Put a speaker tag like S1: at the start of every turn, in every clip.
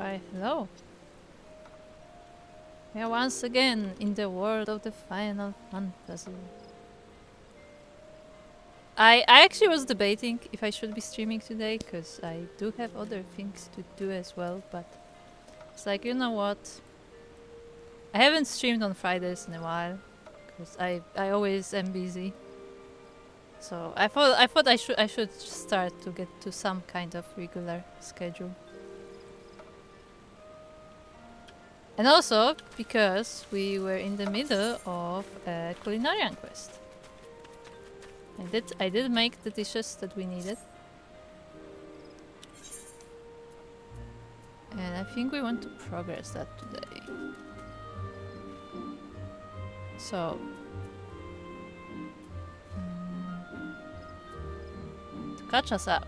S1: Why, hello. We are once again in the world of the Final Fantasy. I actually was debating if I should be streaming today, because I do have other things to do as well, but it's like, you know what? I haven't streamed on Fridays in a while, because I always am busy. So I thought I should start to get to some kind of regular schedule. And also because we were in the middle of a Culinarian quest. I did make the dishes that we needed. And I think we want to progress that today. So to catch us up.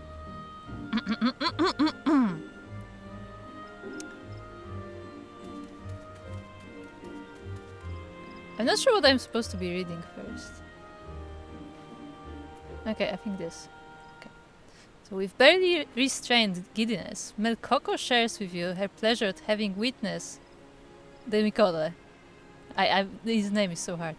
S1: I'm not sure what I'm supposed to be reading first. Okay, I think this. Okay. So with barely restrained giddiness, Melkoko shares with you her pleasure at having witnessed the Mikote. His name is so hard.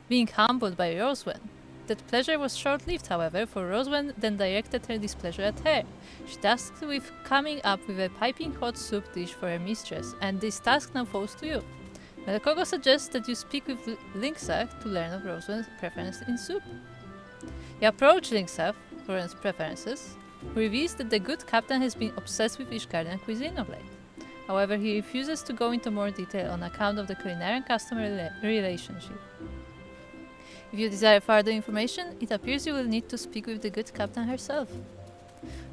S1: Being humbled by Rosewen. That pleasure was short-lived, however, for Rosewen then directed her displeasure at her. She tasked with coming up with a piping hot soup dish for her mistress, and this task now falls to you. Melkoko suggests that you speak with Linksa to learn of Rosewen's preference in soup. You approach Linksa for his preferences, who reveals that the good captain has been obsessed with Ishgardian cuisine of late. However, he refuses to go into more detail on account of the Culinarian-customer relationship. If you desire further information, it appears you will need to speak with the good captain herself.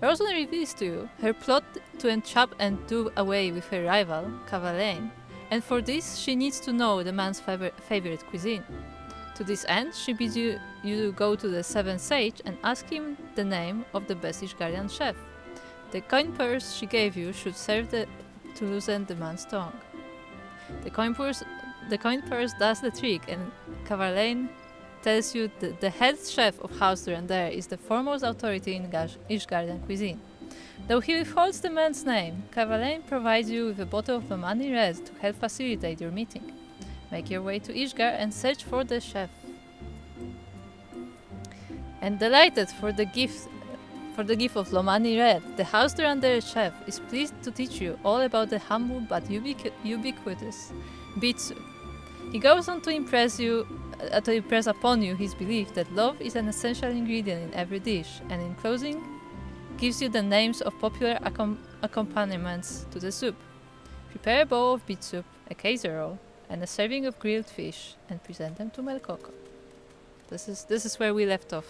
S1: Rosalind reveals to you her plot to entrap and do away with her rival, Cavalain, and for this she needs to know the man's favorite cuisine. To this end, she bids you go to the Seventh Sage and ask him the name of the best Ishgardian chef. The coin purse she gave you should serve to loosen the man's tongue. The coin purse does the trick, and Cavalain tells you that the head chef of House Durandare is the foremost authority in Ishgardian cuisine. Though he withholds the man's name, Cavalain provides you with a bottle of Lomani Red to help facilitate your meeting. Make your way to Ishgar and search for the chef. And delighted for the gift of Lomani Red, the House Durandare chef is pleased to teach you all about the humble but ubiquitous Bitsu. He goes on to impress upon you his belief that love is an essential ingredient in every dish, and in closing, gives you the names of popular accompaniments to the soup. Prepare a bowl of beet soup, a casserole, and a serving of grilled fish, and present them to Melkoko. This is where we left off.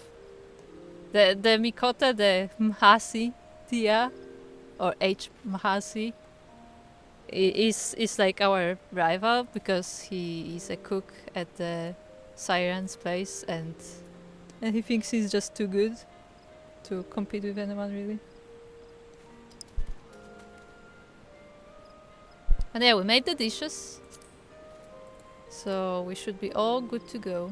S1: The Mikote, the Mhasi Tia, or H. Mhasi, is like our rival because he is a cook at the Siren's place, and he thinks he's just too good to compete with anyone, really. And yeah, we made the dishes, so we should be all good to go.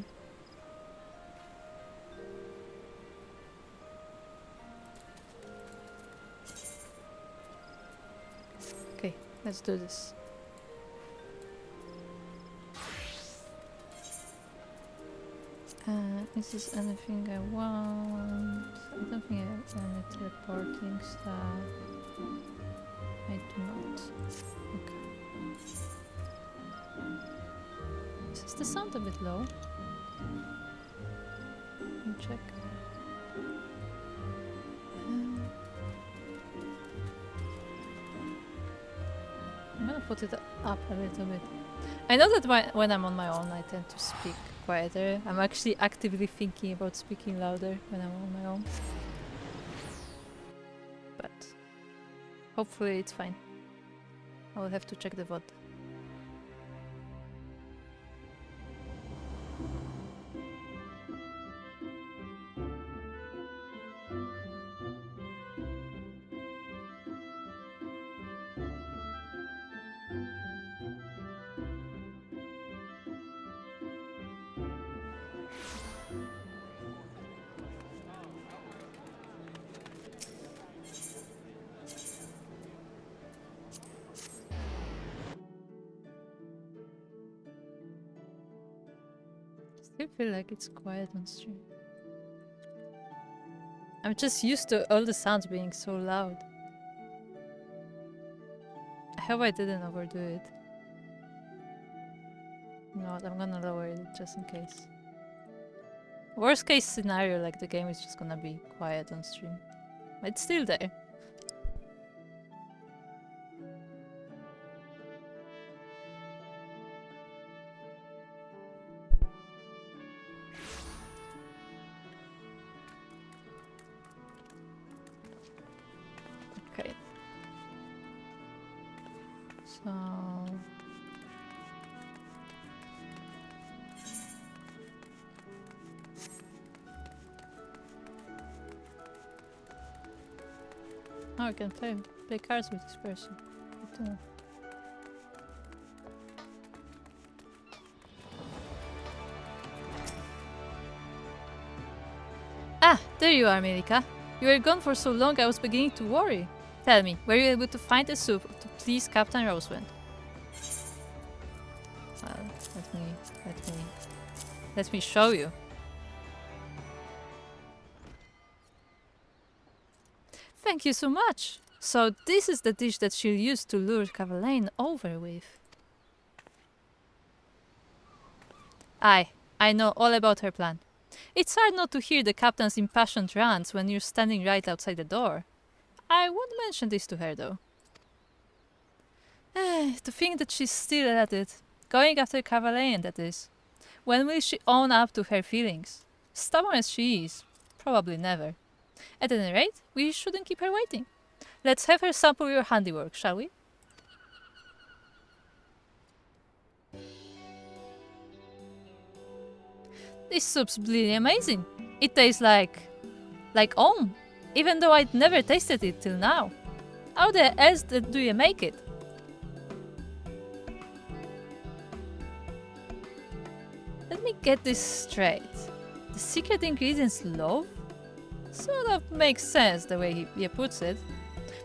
S1: Okay, let's do this. Is this anything I want? I don't think I have any teleporting stuff. I do not. Okay. Is the sound a bit low? Let me check. I'm gonna put it up a little bit. I know that when I'm on my own I tend to speak quieter. I'm actually actively thinking about speaking louder when I'm on my own. But hopefully it's fine. I will have to check the VOD. I feel like it's quiet on stream. I'm just used to all the sounds being so loud. I hope I didn't overdo it. You know what, I'm gonna lower it just in case. Worst case scenario, like the game is just gonna be quiet on stream. But it's still there. Okay. So... Oh, I can play cards with this person. Good to know. Ah, there you are, Melika. You were gone for so long I was beginning to worry. Tell me, were you able to find a soup to please Captain Rosewind? Well, let me show you. Thank you so much. So this is the dish that she'll use to lure Cavalain over with. Aye, I know all about her plan. It's hard not to hear the captain's impassioned rants when you're standing right outside the door. I won't mention this to her, though. To think that she's still at it. Going after Cavalain, that is. When will she own up to her feelings? Stubborn as she is, probably never. At any rate, we shouldn't keep her waiting. Let's have her sample your handiwork, shall we? This soup's really amazing. It tastes like home, even though I'd never tasted it till now. How the else do you make it? Let me get this straight. The secret ingredient's love? Sort of makes sense the way he puts it.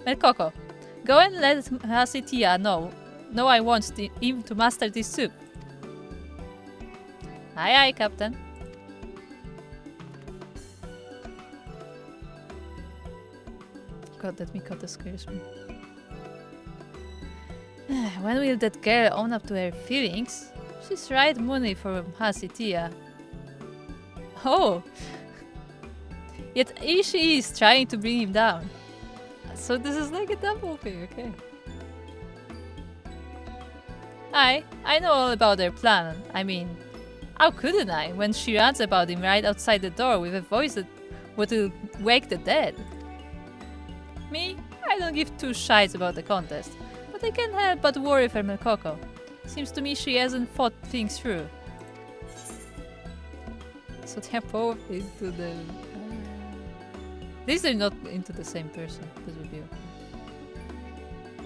S1: Melkoko, go and let Hasitia know I want him to master this soup. Aye aye, Captain. God, that Mikota scares me. When will that girl own up to her feelings? She's right money for Hasitia. Oh! Yet here she is trying to bring him down. So this is like a double thing, okay. I know all about their plan. I mean, how couldn't I when she rants about him right outside the door with a voice that would wake the dead? Me? I don't give two shites about the contest, but I can't help but worry for Melkoko. Seems to me she hasn't thought things through. So they're both into the... At least they're not into the same person. This would be okay.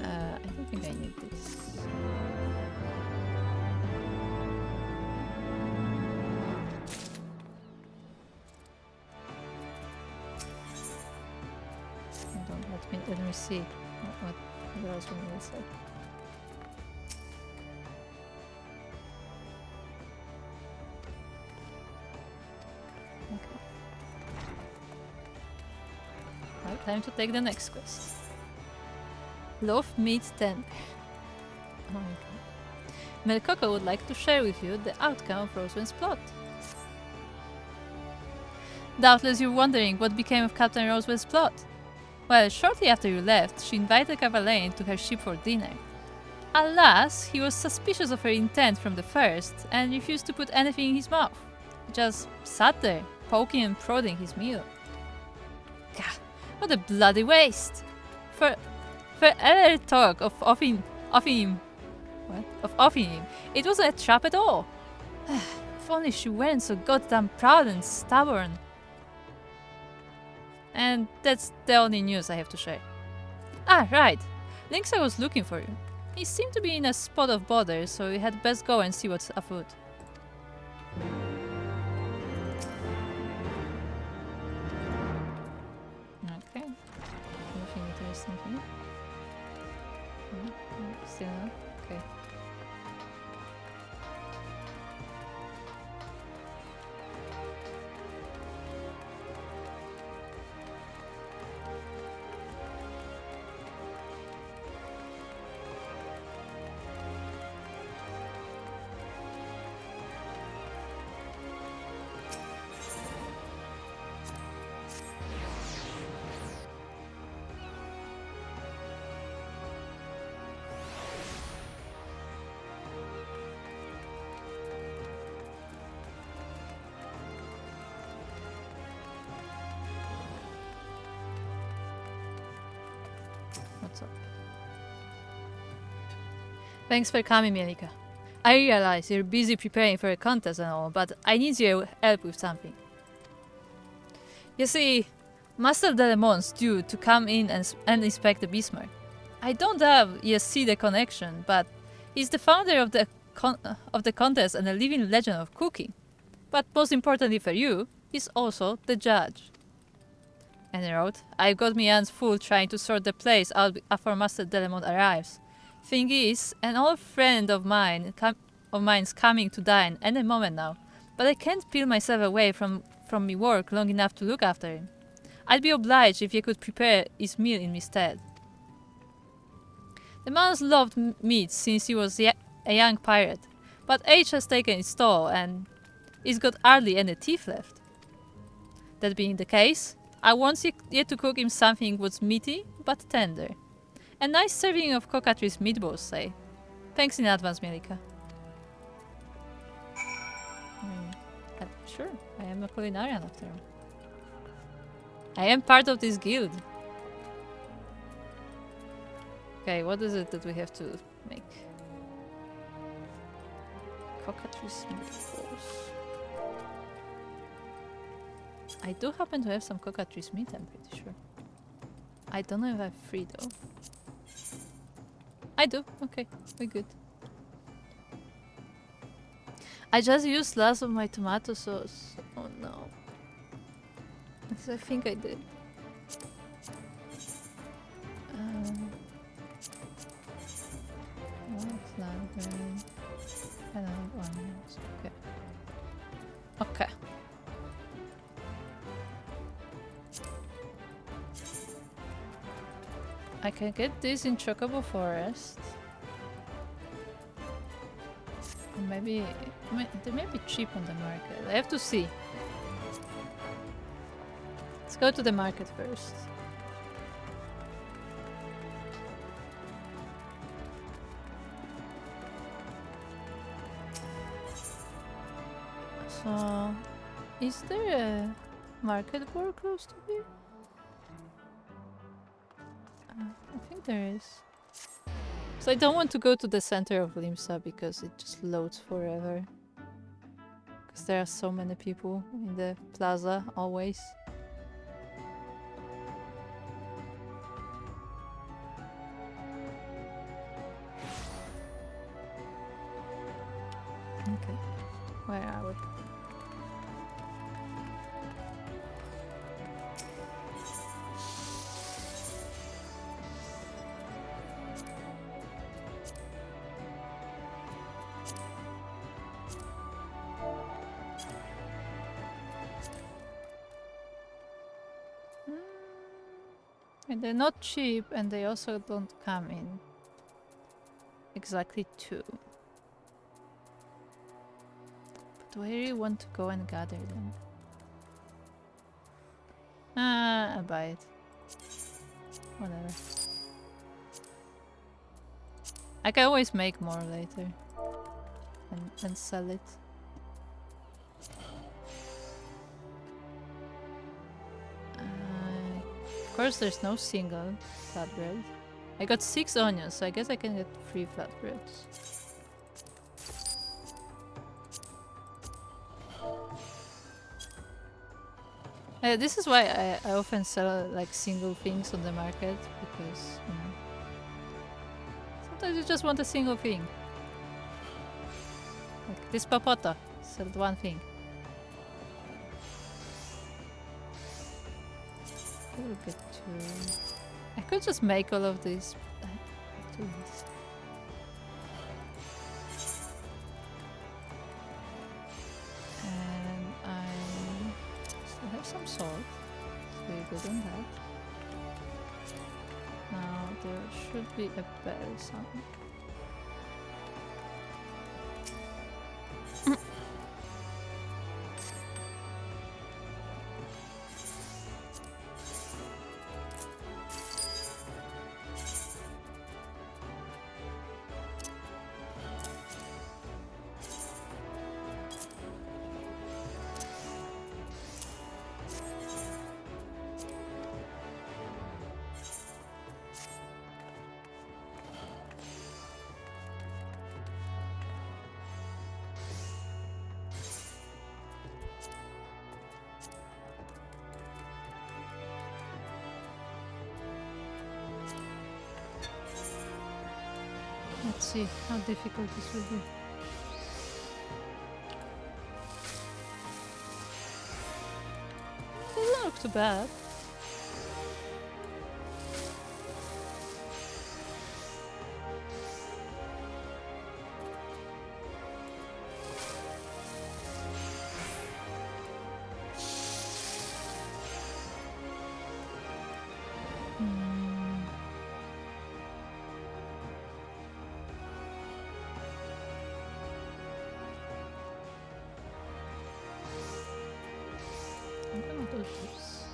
S1: I don't think I need this. Hold on, let me see what else we need to say. Time to take the next quest. Love meets tender. Oh my god. Melkoko would like to share with you the outcome of Rosewind's plot. Doubtless you're wondering what became of Captain Rosewind's plot. Well, shortly after you left, she invited Cavalain to her ship for dinner. Alas, he was suspicious of her intent from the first and refused to put anything in his mouth. Just sat there, poking and prodding his meal. Gah. What a bloody waste! For any talk of offing him, it wasn't a trap at all. If only she weren't so goddamn proud and stubborn. And that's the only news I have to share. Ah, right. Lynxa was looking for you. He seemed to be in a spot of bother, so we had best go and see what's afoot. Okay. Anything interesting here? No? Still not? Okay. What's up? Thanks for coming, Mielika. I realize you're busy preparing for a contest and all, but I need your help with something. You see, Master Delemon's due to come in and inspect the Bismarck. I don't have yet see the connection, but he's the founder of the contest and a living legend of cooking. But most importantly for you, he's also the judge. And he wrote, I've got my hands full trying to sort the place out before Master Delemon arrives. Thing is, an old friend of mine's coming to dine any moment now, but I can't peel myself away from me work long enough to look after him. I'd be obliged if you could prepare his meal in my stead. The man's loved meat since he was a young pirate, but age has taken its toll and he's got hardly any teeth left. That being the case, I want you to cook him something what's meaty but tender. A nice serving of cockatrice meatballs, say. Thanks in advance, Mielika. Sure, I am a Culinarian after all. I am part of this guild. Okay, what is it that we have to make? Cockatrice meatballs. I do happen to have some cockatrice meat, I'm pretty sure. I don't know if I have 3 though. I do, okay, we're good. I just used last of my tomato sauce. Oh no. Yes, I think I did. Flatbread. I don't have onions. Okay. Okay. I can get this in Chocobo Forest. Or maybe they may be cheap on the market. I have to see. Let's go to the market first. So, is there a market board close to here? I think there is. So I don't want to go to the center of Limsa because it just loads forever. Because there are so many people in the plaza always. Okay, where are we? And they're not cheap, and they also don't come in exactly 2. But do I really want to go and gather them? I buy it. Whatever. I can always make more later and sell it. Of course, there's no single flatbread. I got 6 onions, so I guess I can get 3 flatbreads. This is why I often sell like single things on the market, because you know, sometimes you just want a single thing. Like this papota, sold 1 thing. Look at 2. I could just make all of these. And I still have some salt. So we're good on that. Now there should be a bell somewhere. Let's see how difficult this will be. Doesn't look too bad. I'm gonna do this.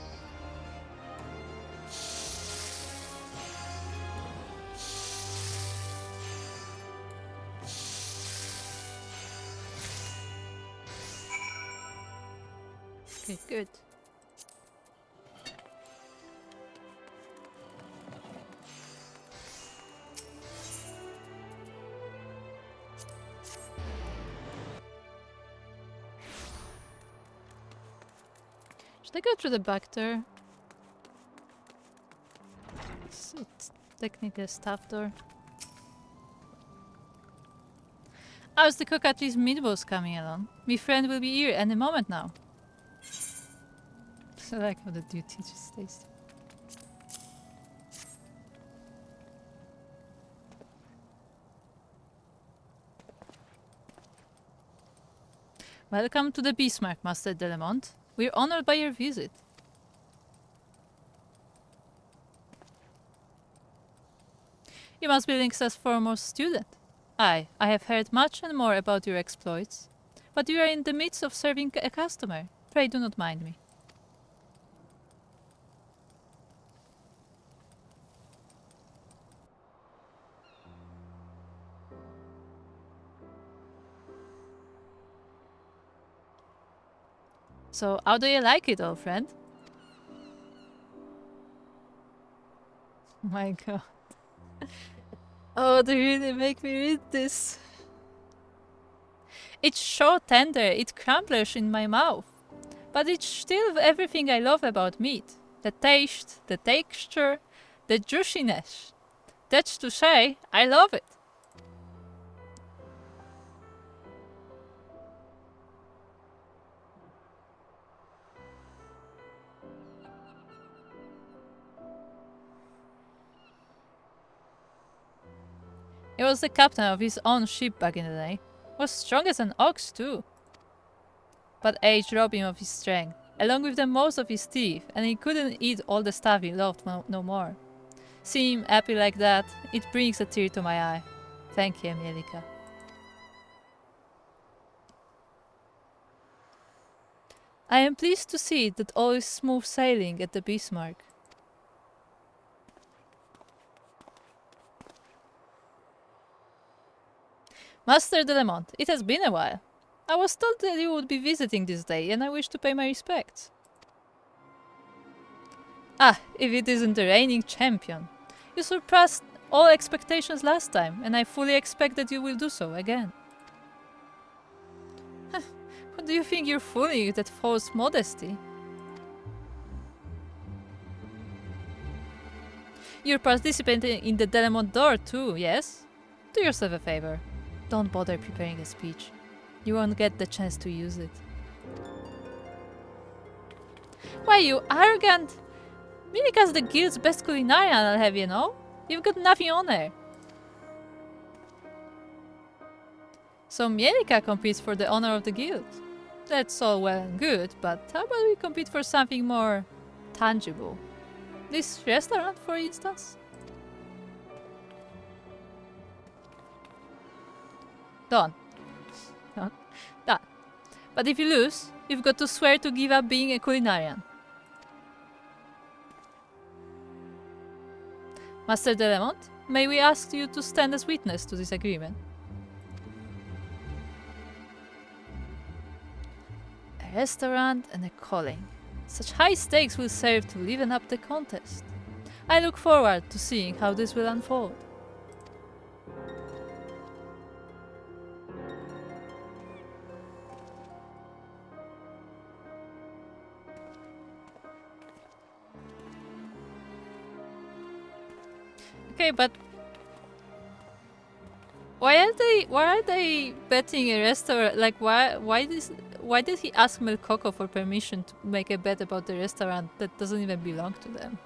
S1: Okay, good. Should I go through the back door? It's technically a staff door. How's the cook at least meatballs coming along? My friend will be here any moment now. So I like how the duty just stays. Welcome to the Bismarck, Master Delemont. We're honored by your visit. You must be Lynx's foremost student. I have heard much and more about your exploits. But you are in the midst of serving a customer. Pray do not mind me. So, how do you like it, old friend? My god. Oh, they really make me read this. It's so tender, it crumbles in my mouth. But it's still everything I love about meat. The taste, the texture, the juiciness. That's to say, I love it. He was the captain of his own ship back in the day. Was strong as an ox too. But age robbed him of his strength, along with the most of his teeth, and he couldn't eat all the stuff he loved no more. Seeing him happy like that, it brings a tear to my eye. Thank you, Mielika. I am pleased to see that all is smooth sailing at the Bismarck. Master Delemont, it has been a while. I was told that you would be visiting this day, and I wish to pay my respects. Ah, if it isn't the reigning champion. You surpassed all expectations last time, and I fully expect that you will do so again. What do you think you're fooling with that false modesty? You're participating in the Delemont door too, yes? Do yourself a favor. Don't bother preparing a speech. You won't get the chance to use it. Why, you arrogant! Mielika's the guild's best culinarian, I'll have you know. You've got nothing on her. So Mielika competes for the honor of the guild. That's all well and good, but how about we compete for something more tangible? This restaurant, for instance? Done. Done. Done. But if you lose, you've got to swear to give up being a culinarian. Master Delemont, may we ask you to stand as witness to this agreement? A restaurant and a calling. Such high stakes will serve to liven up the contest. I look forward to seeing how this will unfold. Okay, but Why are they betting a restaurant? Like why did he ask Mel Coco for permission to make a bet about the restaurant that doesn't even belong to them?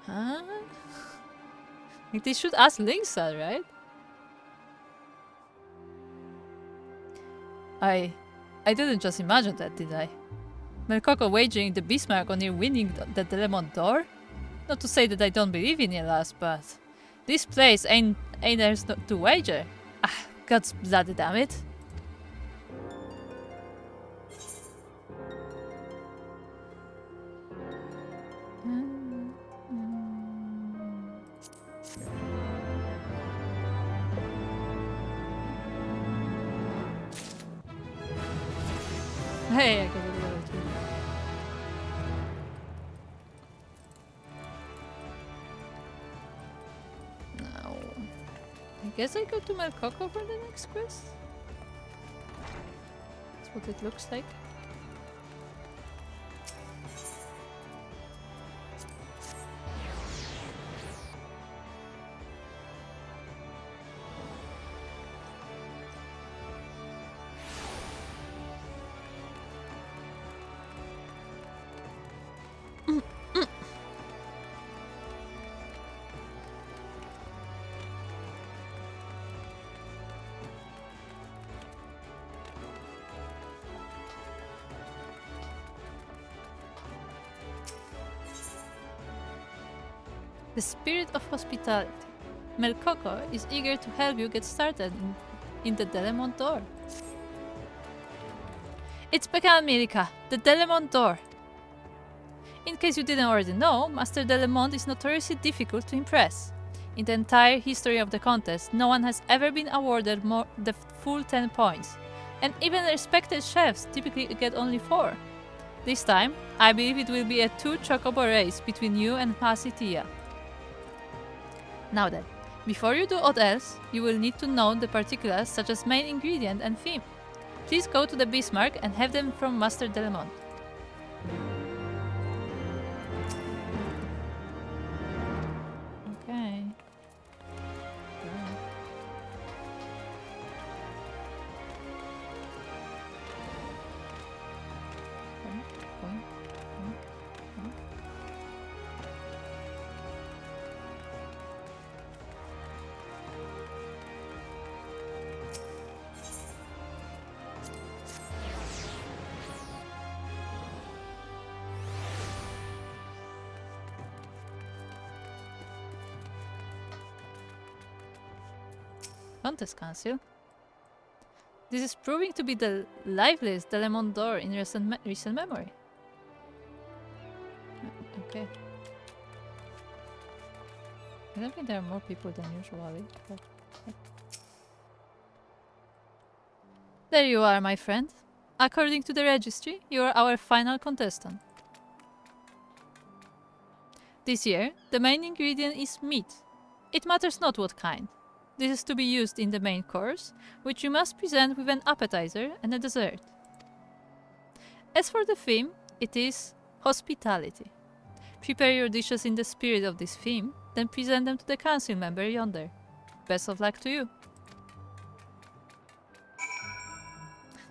S1: Huh? Like they should ask Lingsa, right? I didn't just imagine that, did I? Mel Coco wagering the Bismarck on you winning the Delemont door? Not to say that I don't believe in your loss, but this place ain't theirs to wager. Ah, God's bloody damn it. Hey, I got it the other two. No. I guess I go to Mel Coco for the next quest. That's what it looks like. The spirit of hospitality. Mel Coco is eager to help you get started in the Delemont door. It's Pecan Milica, the Delemont door. In case you didn't already know, Master Delemont is notoriously difficult to impress. In the entire history of the contest, no one has ever been awarded the full 10 points, and even respected chefs typically get only 4. This time, I believe it will be a 2-chocobo race between you and Hasitia. Now then, before you do aught else, you will need to know the particulars such as main ingredient and theme. Please go to the Bismarck and have them from Master Delemont. Okay. Contest Council. This is proving to be the liveliest Delemont door in recent memory. Okay. I don't think there are more people than usually. But... There you are, my friend. According to the registry, you are our final contestant. This year, the main ingredient is meat. It matters not what kind. This is to be used in the main course, which you must present with an appetizer and a dessert. As for the theme, it is hospitality. Prepare your dishes in the spirit of this theme, then present them to the council member yonder. Best of luck to you.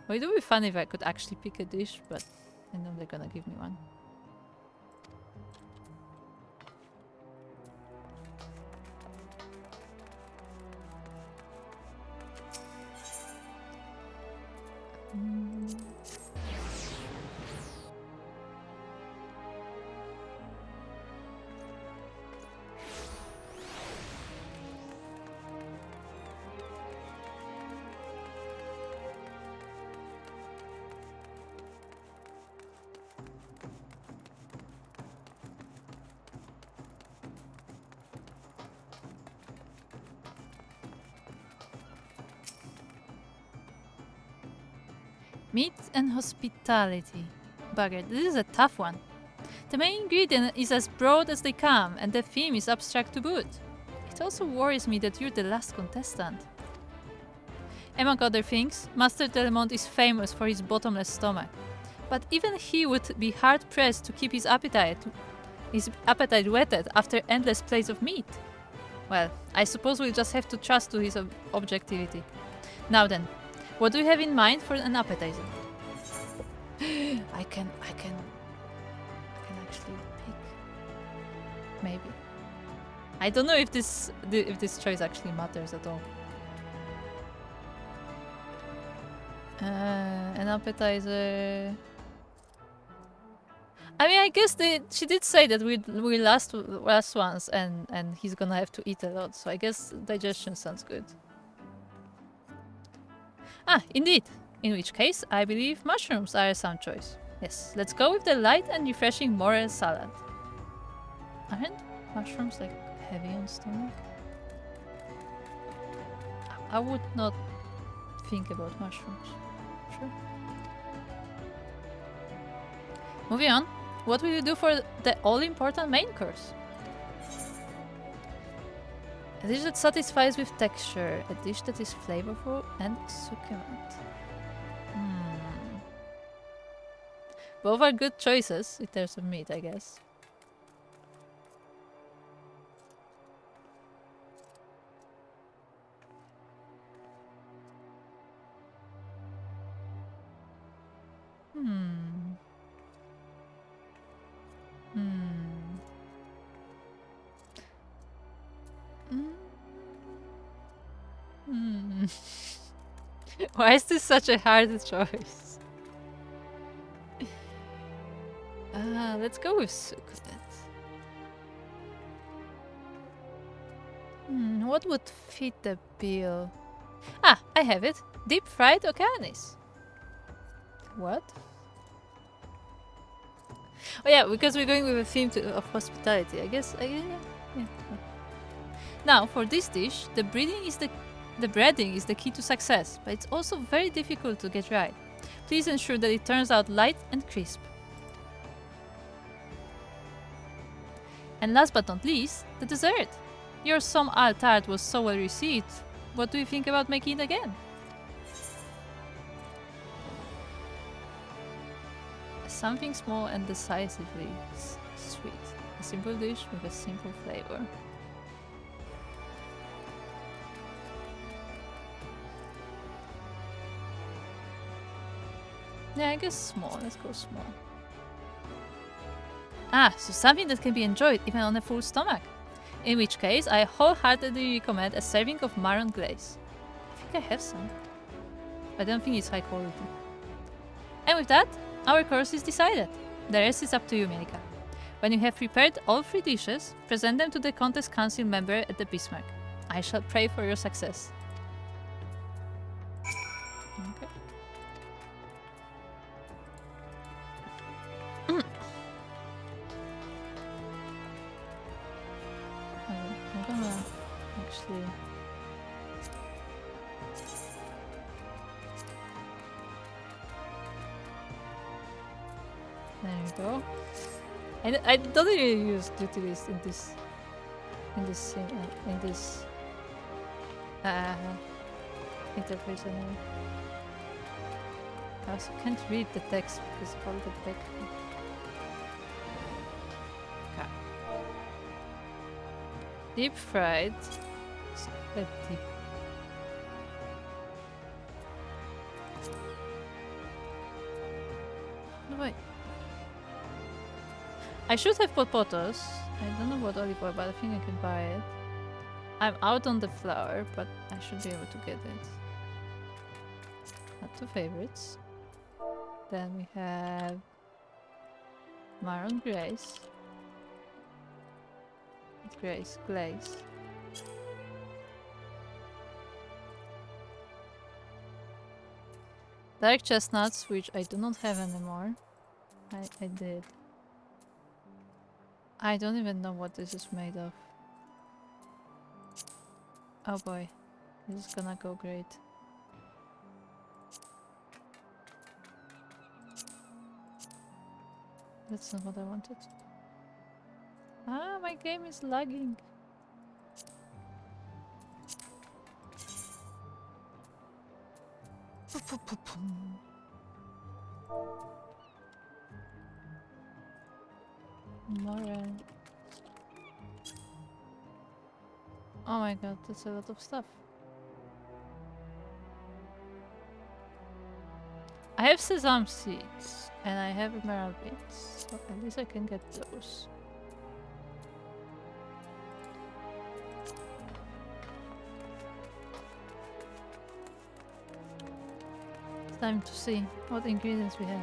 S1: Well, it would be fun if I could actually pick a dish, but I know they're gonna give me one. Meat and hospitality. Bugger, this is a tough one. The main ingredient is as broad as they come, and the theme is abstract to boot. It also worries me that you're the last contestant. Among other things, Master Delemont is famous for his bottomless stomach, but even he would be hard-pressed to keep his appetite whetted after endless plates of meat. Well, I suppose we'll just have to trust to his objectivity. Now then, what do you have in mind for an appetizer? I can actually pick. Maybe. I don't know if this choice actually matters at all. An appetizer. I mean, I guess she did say that we last ones, and he's gonna have to eat a lot. So I guess digestion sounds good. Ah, indeed. In which case, I believe mushrooms are a sound choice. Yes, let's go with the light and refreshing morel salad. Aren't mushrooms like heavy on stomach? I would not think about mushrooms. Sure. Moving on. What will you do for the all-important main course? A dish that satisfies with texture. A dish that is flavorful and succulent. Both are good choices in terms of meat, I guess. Why is this such a hard choice? Let's go with succulent. What would fit the bill? Ah, I have it. Deep fried okanis. What? Oh yeah, because we're going with a theme of hospitality. I guess. Yeah. Now, for this dish, the breading is the key to success, but it's also very difficult to get right. Please ensure that it turns out light and crisp. And last but not least, the dessert. Your Somme al tart was so well received. What do you think about making it again? Something small and decisively sweet. A simple dish with a simple flavor. Yeah, I guess small. Let's go small. Ah, so something that can be enjoyed even on a full stomach. In which case, I wholeheartedly recommend a serving of marron glaze. I think I have some. I don't think it's high quality. And with that, our course is decided. The rest is up to you, Milka. When you have prepared all 3 dishes, present them to the contest council member at the Bismarck. I shall pray for your success. Okay. I'm gonna actually... There you go. I don't really use duty list in this interface anyway. I also can't read the text because of all the background. Okay. Deep fried. Deep. Wait. I should have popotos. I don't know what olive oil, but I think I can buy it. I'm out on the flour, but I should be able to get it. Not 2 favorites. Then we have marron glaze. Glaze. Dark chestnuts, which I do not have anymore. I did. I don't even know what this is made of. Oh boy, this is gonna go great. That's not what I wanted. Ah, my game is lagging. Moral. Oh my god, that's a lot of stuff. I have sesame seeds and I have emerald beans, so at least I can get those. It's time to see what ingredients we have.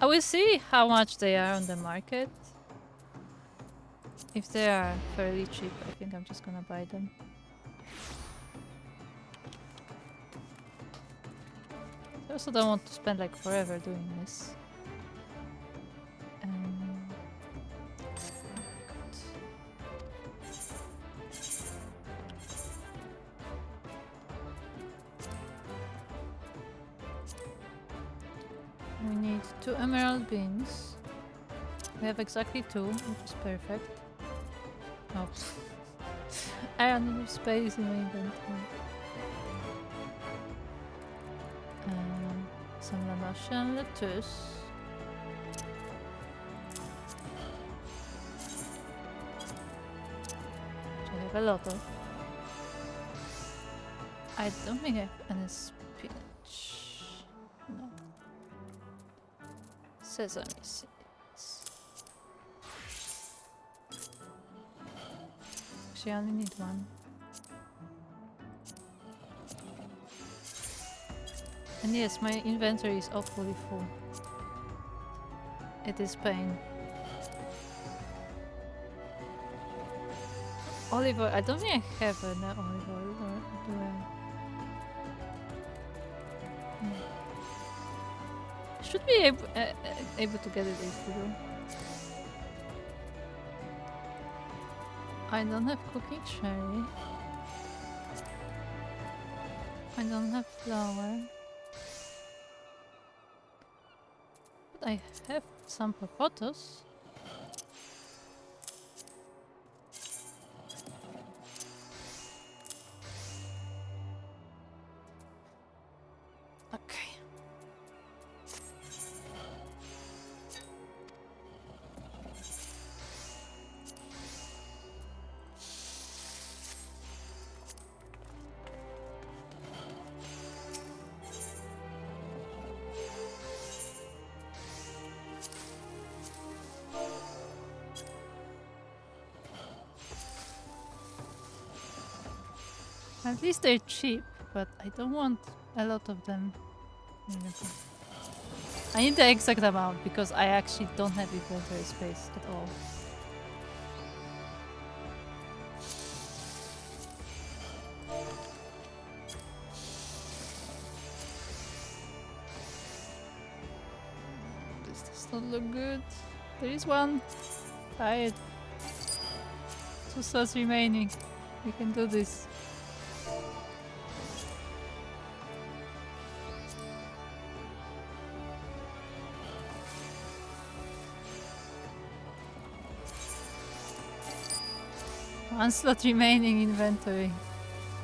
S1: I will see how much they are on the market. If they are fairly cheap, I think I'm just gonna buy them. I also don't want to spend like forever doing this. We need 2 emerald beans. We have exactly 2, which is perfect. Oh. I don't have space in my inventory. Some Lamashan lettuce. Which I have a lot of. I don't think I have any spinach. No. Sesame seeds. Actually, I only need 1. And yes, my inventory is awfully full. It is pain. Olive oil. I don't think I have an olive oil, or do I? Should be able to get it easily. I don't have cooking sherry. I don't have flour. But I have some potatoes. Okay. At least they're cheap, but I don't want a lot of them. I need the exact amount because I actually don't have inventory space at all. This does not look good. There is one. Tired. 2 slots remaining. We can do this. One slot remaining inventory.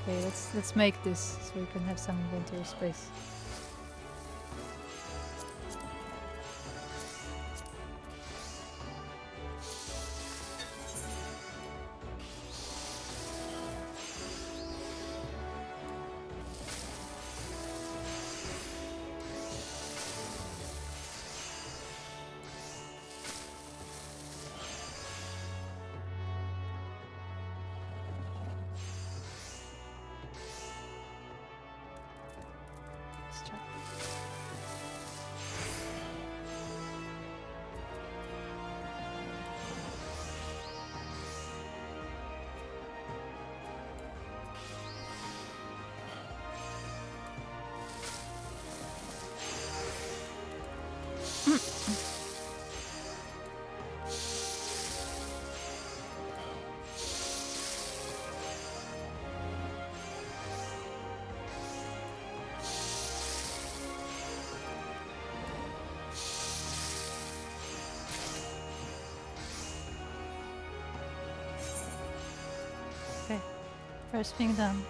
S1: Okay, let's make this so we can have some inventory space. First thing done.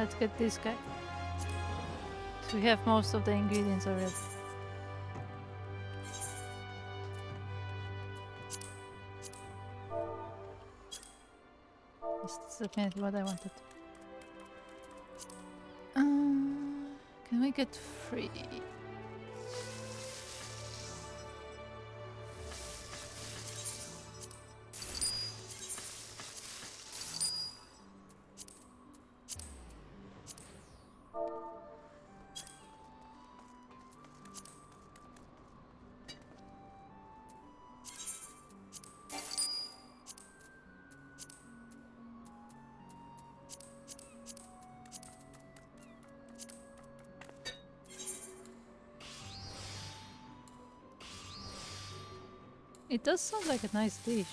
S1: Let's get this guy. So we have most of the ingredients already. Yes, that's definitely what I wanted. Can we get free? It does sound like a nice dish.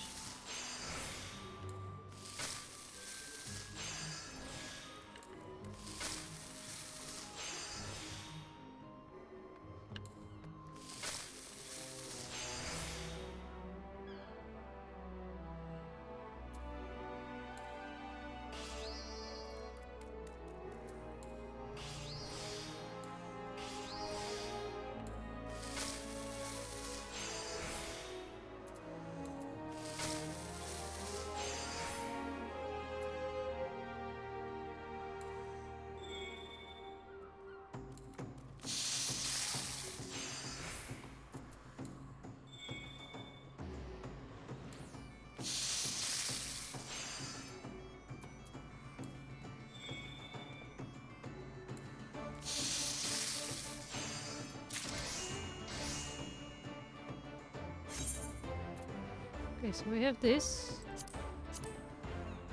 S1: Okay, so we have this.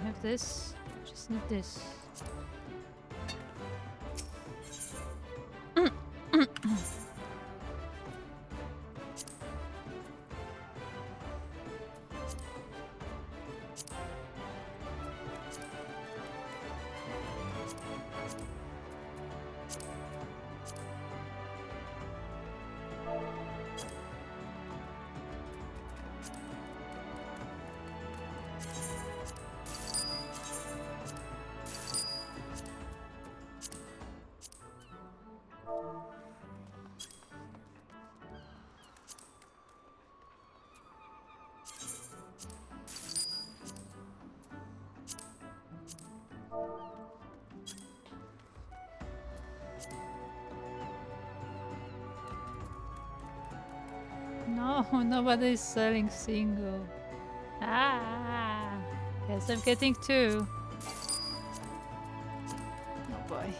S1: We have this. Just need this. No, nobody's selling single. Ah, guess I'm getting two. Oh boy.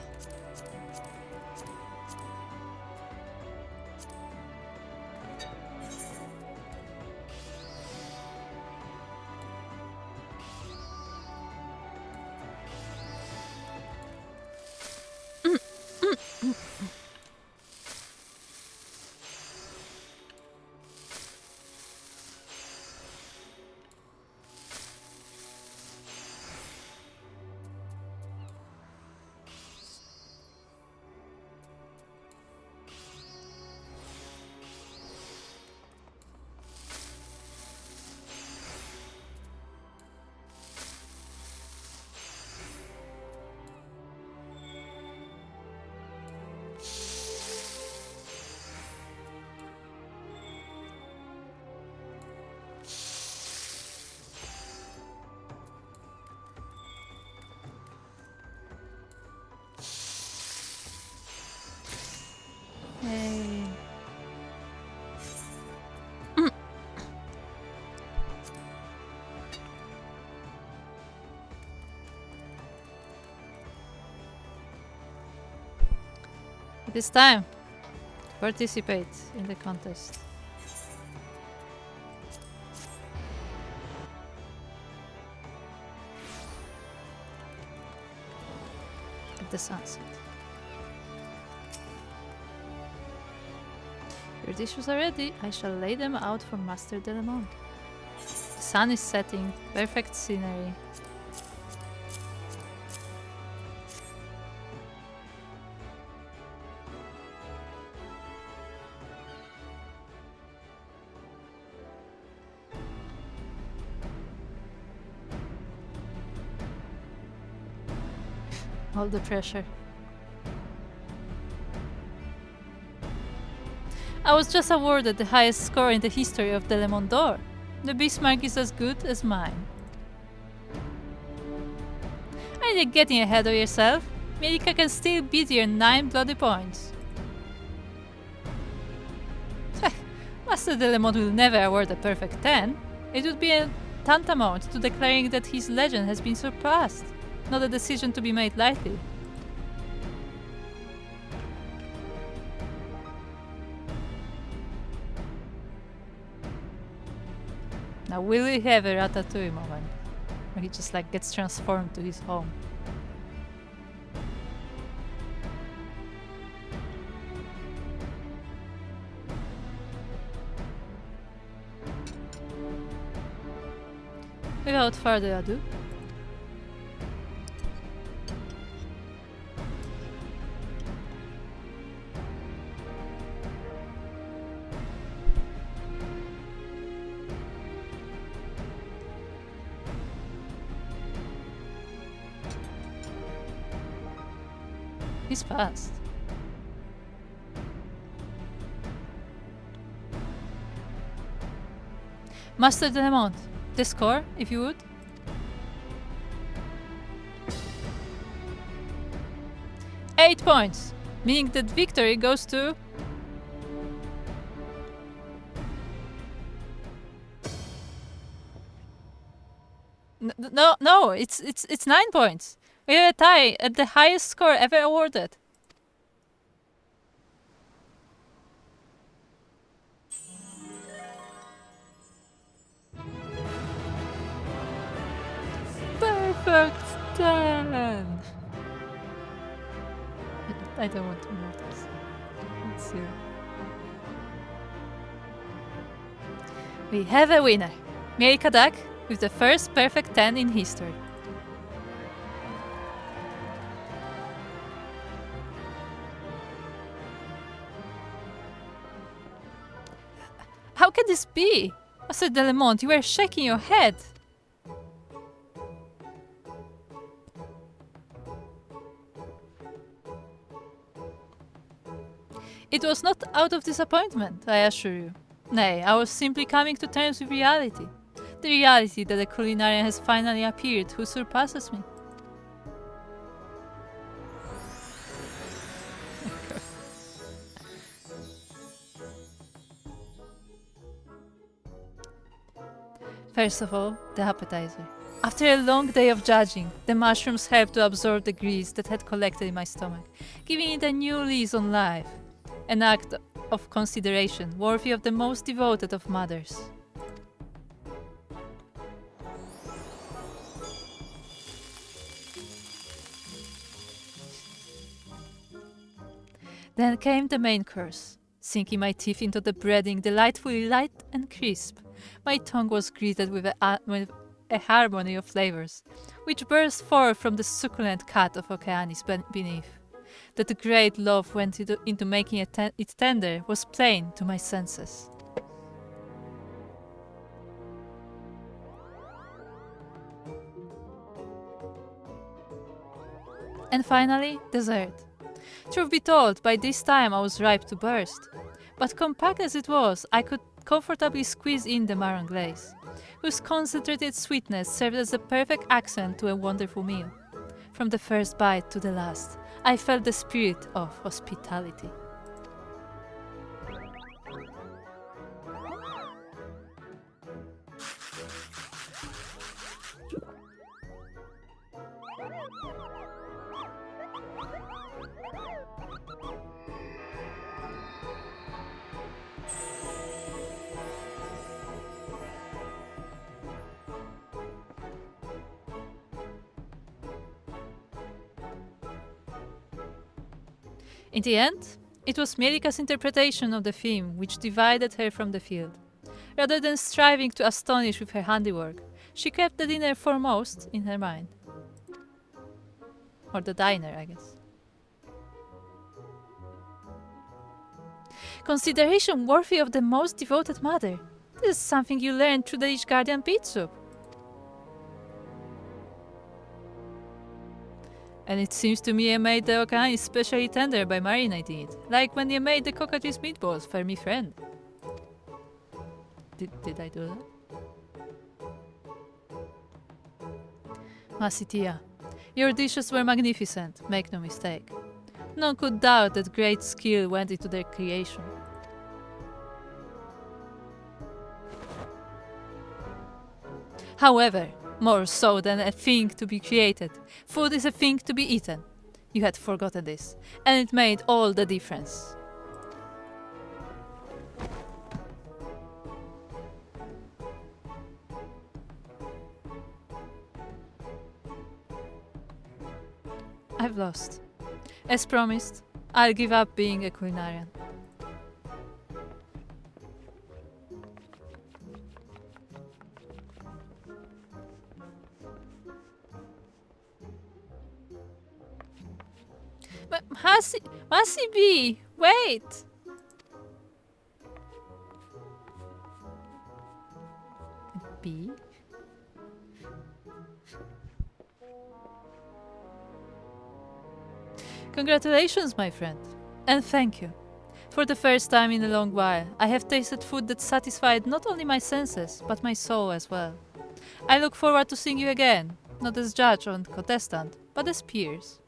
S1: Hey. It is time to participate in the contest. At the sunset. Your dishes are ready. I shall lay them out for Master Delamont. The sun is setting. Perfect scenery. All the pressure. I was just awarded the highest score in the history of the Le Monde d'Or. The Bismarck is as good as mine. Are you getting ahead of yourself? Melika can still beat your 9 bloody points. Master de Le Monde will never award a perfect 10. It would be a tantamount to declaring that his legend has been surpassed, not a decision to be made lightly. Now will we have a Ratatouille moment, where he just like gets transformed to his home? Without further ado, he's fast. Master de Le Monde, the score, if you would. Eight points, meaning that victory goes to... No, it's 9 points. We have a tie at the highest score ever awarded. Perfect 10! I don't want to notice. Let's see. We have a winner. Melika Duck with the first perfect 10 in history. How can this be? Master de Le Monde, you were shaking your head. It was not out of disappointment, I assure you. Nay, I was simply coming to terms with reality. The reality that a Culinarian has finally appeared who surpasses me. First of all, the appetizer. After a long day of judging, the mushrooms helped to absorb the grease that had collected in my stomach, giving it a new lease on life. An act of consideration worthy of the most devoted of mothers. Then came the main course, sinking my teeth into the breading delightfully light and crisp. My tongue was greeted with a harmony of flavors, which burst forth from the succulent cut of Okeanis beneath. That the great love went into making it tender was plain to my senses. And finally, dessert. Truth be told, by this time I was ripe to burst. But compact as it was, I could comfortably squeeze in the marron glaze, whose concentrated sweetness served as the perfect accent to a wonderful meal. From the first bite to the last, I felt the spirit of hospitality. In the end, it was Melika's interpretation of the theme which divided her from the field. Rather than striving to astonish with her handiwork, she kept the dinner foremost in her mind. Or the diner, I guess. Consideration worthy of the most devoted mother. This is something you learn through the Lich Guardian pit soup. And it seems to me I made the okani especially tender by marinating it, like when you made the cockatius meatballs for me friend. Did I do that? Masitia, your dishes were magnificent, make no mistake. None could doubt that great skill went into their creation. However, more so than a thing to be created, food is a thing to be eaten. You had forgotten this, and it made all the difference. I've lost. As promised, I'll give up being a culinarian. But Masi B, wait! B? Congratulations, my friend, and thank you. For the first time in a long while, I have tasted food that satisfied not only my senses, but my soul as well. I look forward to seeing you again, not as judge or contestant, but as peers.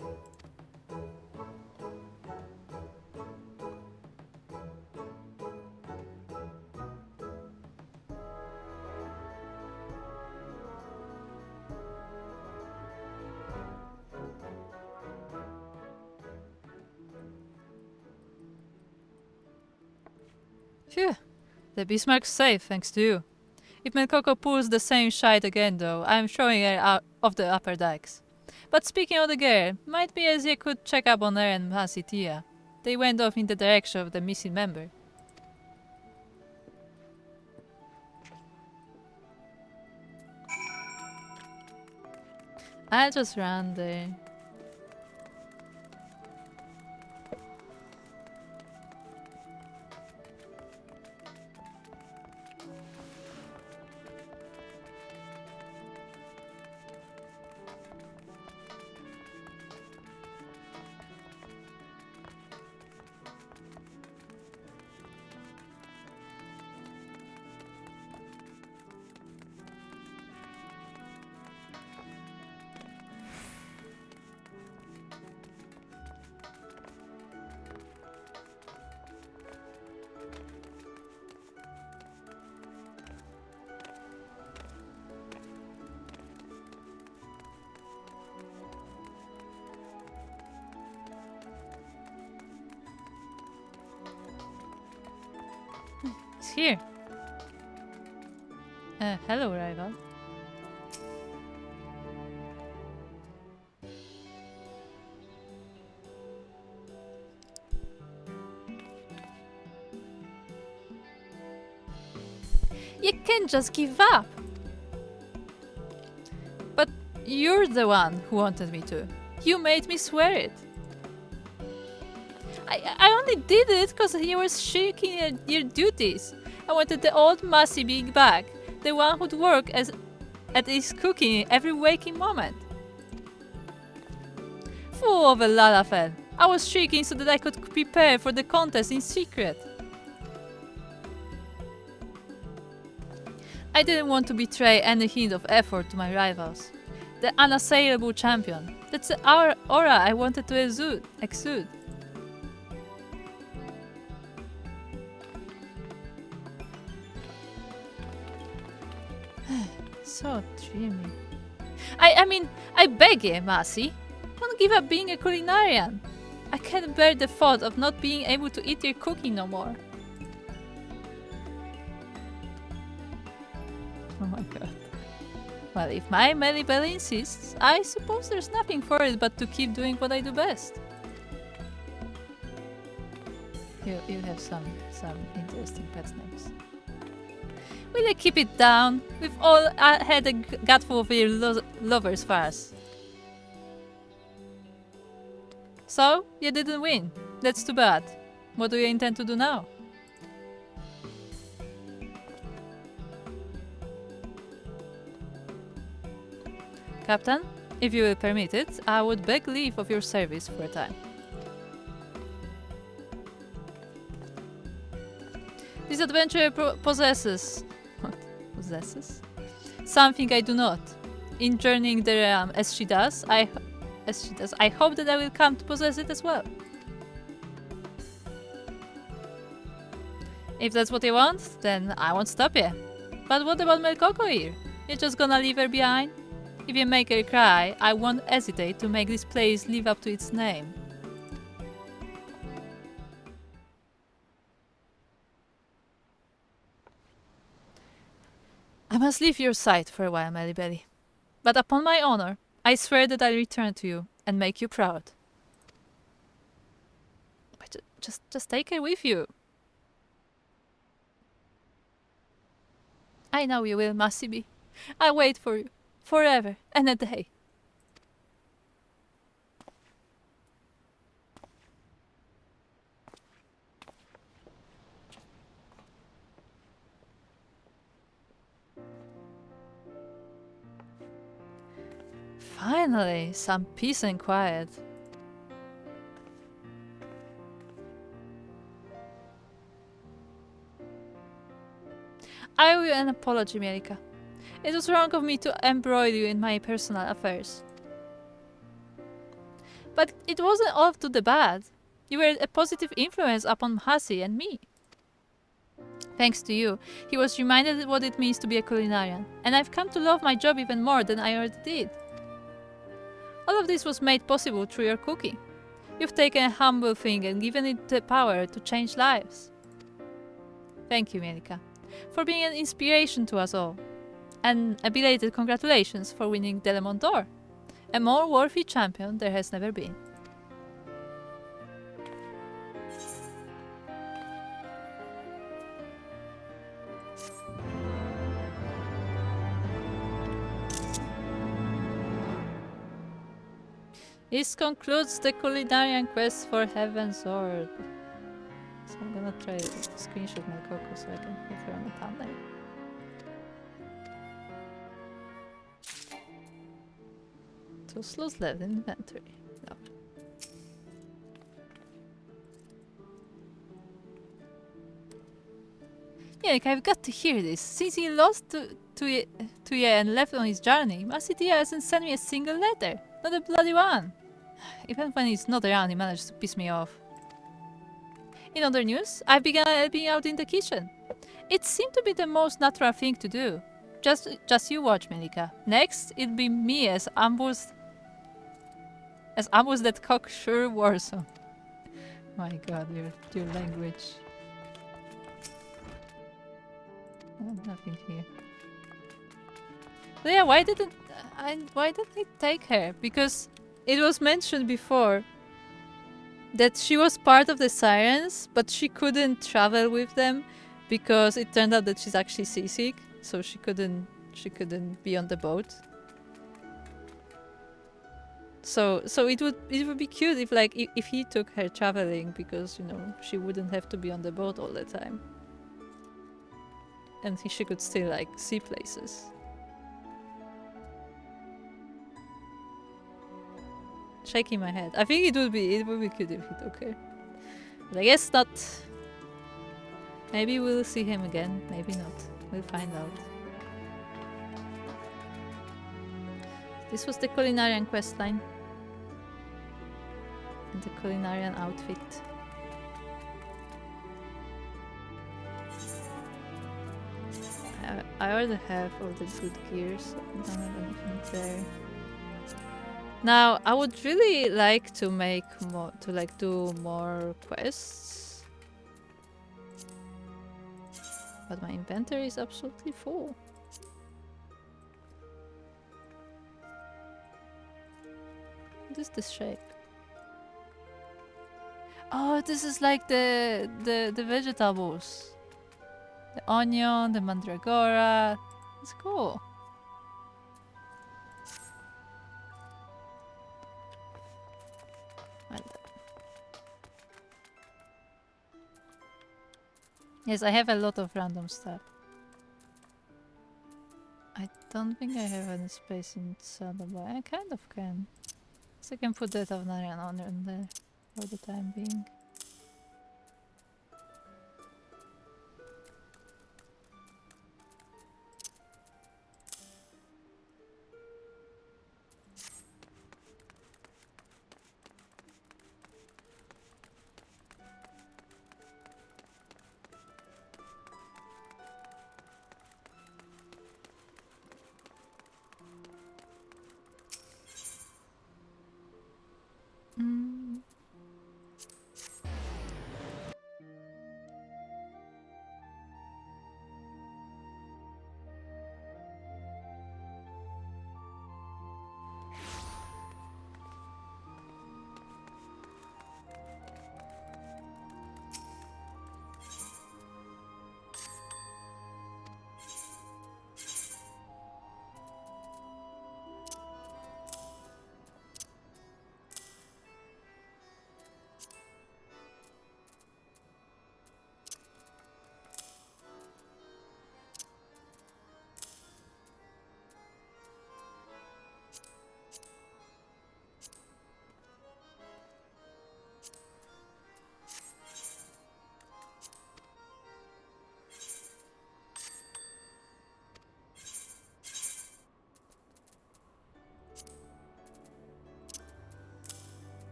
S1: Phew, the Bismarck's safe, thanks to you. If Melkoko pulls the same shite again, though, I'm throwing her out of the upper dikes. But speaking of the girl, might be as you could check up on her and Masitia. They went off in the direction of the missing member. I'll just run there. It's here. Hello, rival. You can't just give up. But you're the one who wanted me to. You made me swear it. I only did it because you were shirking your duties. I wanted the old Masi being back, the one who'd work at his cooking every waking moment. Fool of a Lalafell. I was shrieking so that I could prepare for the contest in secret. I didn't want to betray any hint of effort to my rivals. The unassailable champion. That's the aura I wanted to exude. So dreamy. I mean, I beg you, Masi. Don't give up being a culinarian. I can't bear the thought of not being able to eat your cooking no more. Oh my god. Well, if my Melly Belly insists, I suppose there's nothing for it but to keep doing what I do best. You have some interesting pet names. Will you keep it down? We've all had a gutful of your lovers farce. So, you didn't win. That's too bad. What do you intend to do now? Captain, If you will permit it, I would beg leave of your service for a time. This adventurer possesses... What? Possesses? Something I do not. In journeying the realm as she does, I hope that I will come to possess it as well. If that's what you want, then I won't stop you. But what about Melkoko here? You're just gonna leave her behind? If you make her cry, I won't hesitate to make this place live up to its name. I must leave your sight for a while, Melibelly. But upon my honor, I swear that I'll return to you and make you proud. But just take her with you. I know you will, Masibi. I'll wait for you, forever and a day. Finally, some peace and quiet. I owe you an apology, Mielika. It was wrong of me to embroil you in my personal affairs. But it wasn't all to the bad. You were a positive influence upon Hasi and me. Thanks to you, he was reminded what it means to be a culinarian, and I've come to love my job even more than I already did. All of this was made possible through your cooking. You've taken a humble thing and given it the power to change lives. Thank you, Mielika, for being an inspiration to us all. And a belated congratulations for winning Delemont d'Or. A more worthy champion there has never been. This concludes the Culinarian quest for Heaven's Sword. So I'm gonna try to screenshot my Coco so I can put her on the thumbnail. Two slots left in inventory. No. Yeah, I've got to hear this. Since he lost to Ye and left on his journey, Masidia hasn't sent me a single letter. Not a bloody one. Even when he's not around, he managed to piss me off. In other news, I've begun helping out in the kitchen. It seemed to be the most natural thing to do. Just you watch, Melika. Next, it'll be me as ambushed that cocksure Warsaw. My god, your language. Oh, nothing here. So yeah, why didn't I take her? Because it was mentioned before that she was part of the Sirens, but she couldn't travel with them because it turned out that she's actually seasick, so she couldn't be on the boat. So it would be cute if if he took her traveling, because she wouldn't have to be on the boat all the time, and she could still see places. Shaking my head. I think it would be cute if he took her. But I guess not. Maybe we'll see him again, maybe not. We'll find out. This was the Culinarian questline. And the Culinarian outfit. I already have all the good gear, so I don't have anything there. Now, I would really like to make more, do more quests. But my inventory is absolutely full. What is this shape? Oh, this is like the vegetables. The onion, the mandragora. It's cool. Yes, I have a lot of random stuff. I don't think I have any space in Saddleby. I kind of can. So I can put that Culinarian on in there for the time being. Mm.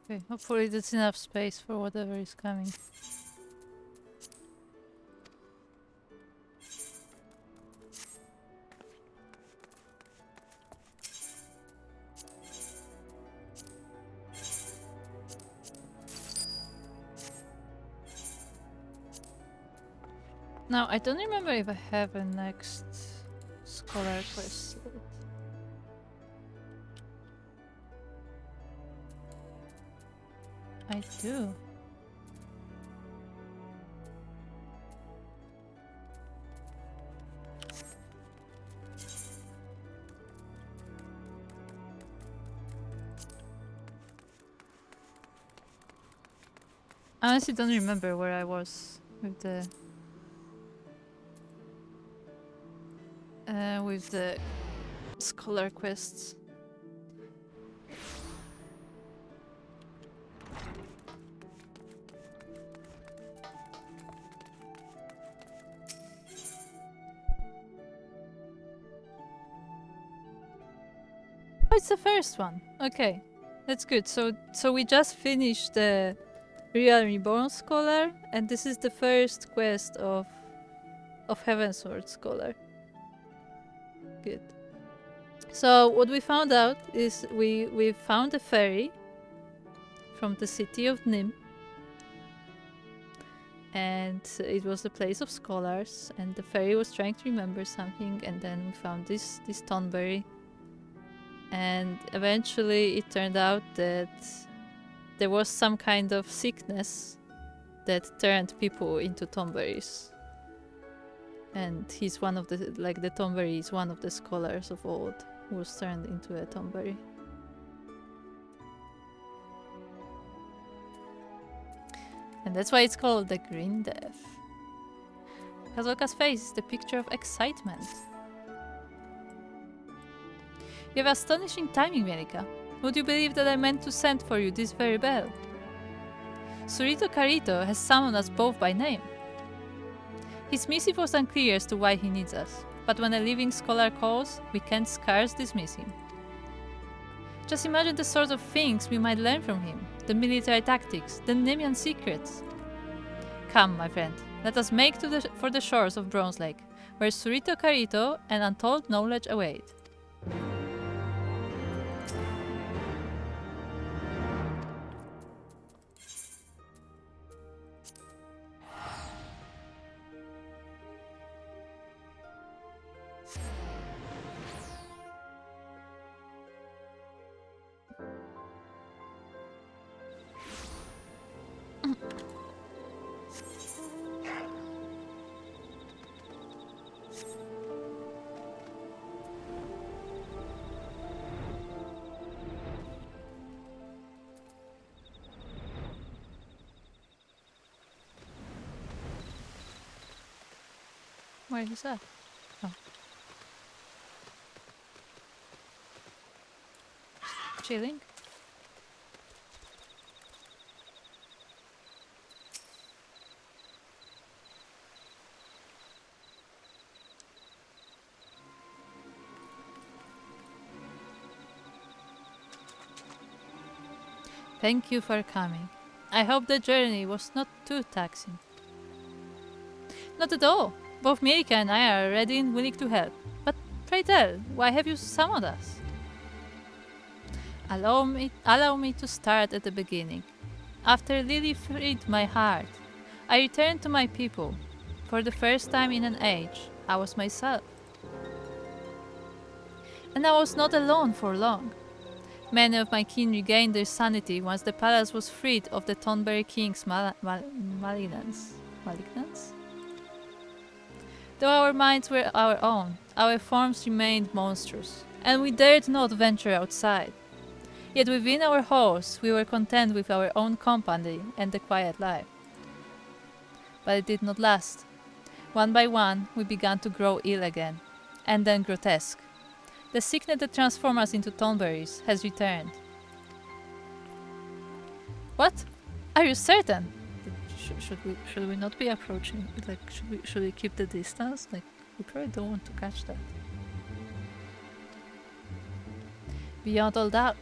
S1: Okay, hopefully that's enough space for whatever is coming. Now, I don't remember if I have a next scholar quest slot. I do. I honestly don't remember where I was with the scholar quests. Oh, it's the first one. Okay, that's good. So we just finished the Real Reborn Scholar, and this is the first quest of Heavensward Scholar. Good. So what we found out is we found a ferry from the city of Nim, and it was the place of scholars, and the ferry was trying to remember something, and then we found this Tonberry, and eventually it turned out that there was some kind of sickness that turned people into Tonberries. And he's one of the, the Tonberry is one of the scholars of old who was turned into a Tonberry. And that's why it's called the Green Death. Kazoka's face is the picture of excitement. You have astonishing timing, Mielika. Would you believe that I meant to send for you this very bell? Surito Karito has summoned us both by name. His missive was unclear as to why he needs us, but when a living scholar calls, we can't scarce dismiss him. Just imagine the sort of things we might learn from him, the military tactics, the Nemian secrets. Come, my friend, let us make for the shores of Bronze Lake, where Surito Karito and untold knowledge await. where he's at. Oh. Chilling. Thank you for coming. I hope the journey was not too taxing. Not at all. Both Mirka and I are ready and willing to help. But pray tell, why have you summoned us? Allow me to start at the beginning. After Lily freed my heart, I returned to my people. For the first time in an age, I was myself. And I was not alone for long. Many of my kin regained their sanity once the palace was freed of the Tonberry King's malignance. Malignance? Though our minds were our own, our forms remained monstrous, and we dared not venture outside. Yet within our halls we were content with our own company and the quiet life. But it did not last. One by one we began to grow ill again, and then grotesque. The sickness that transformed us into Tonberries has returned. What? Are you certain? Should we not be approaching? Like, should we keep the distance? Like, we probably don't want to catch that. Beyond all doubt.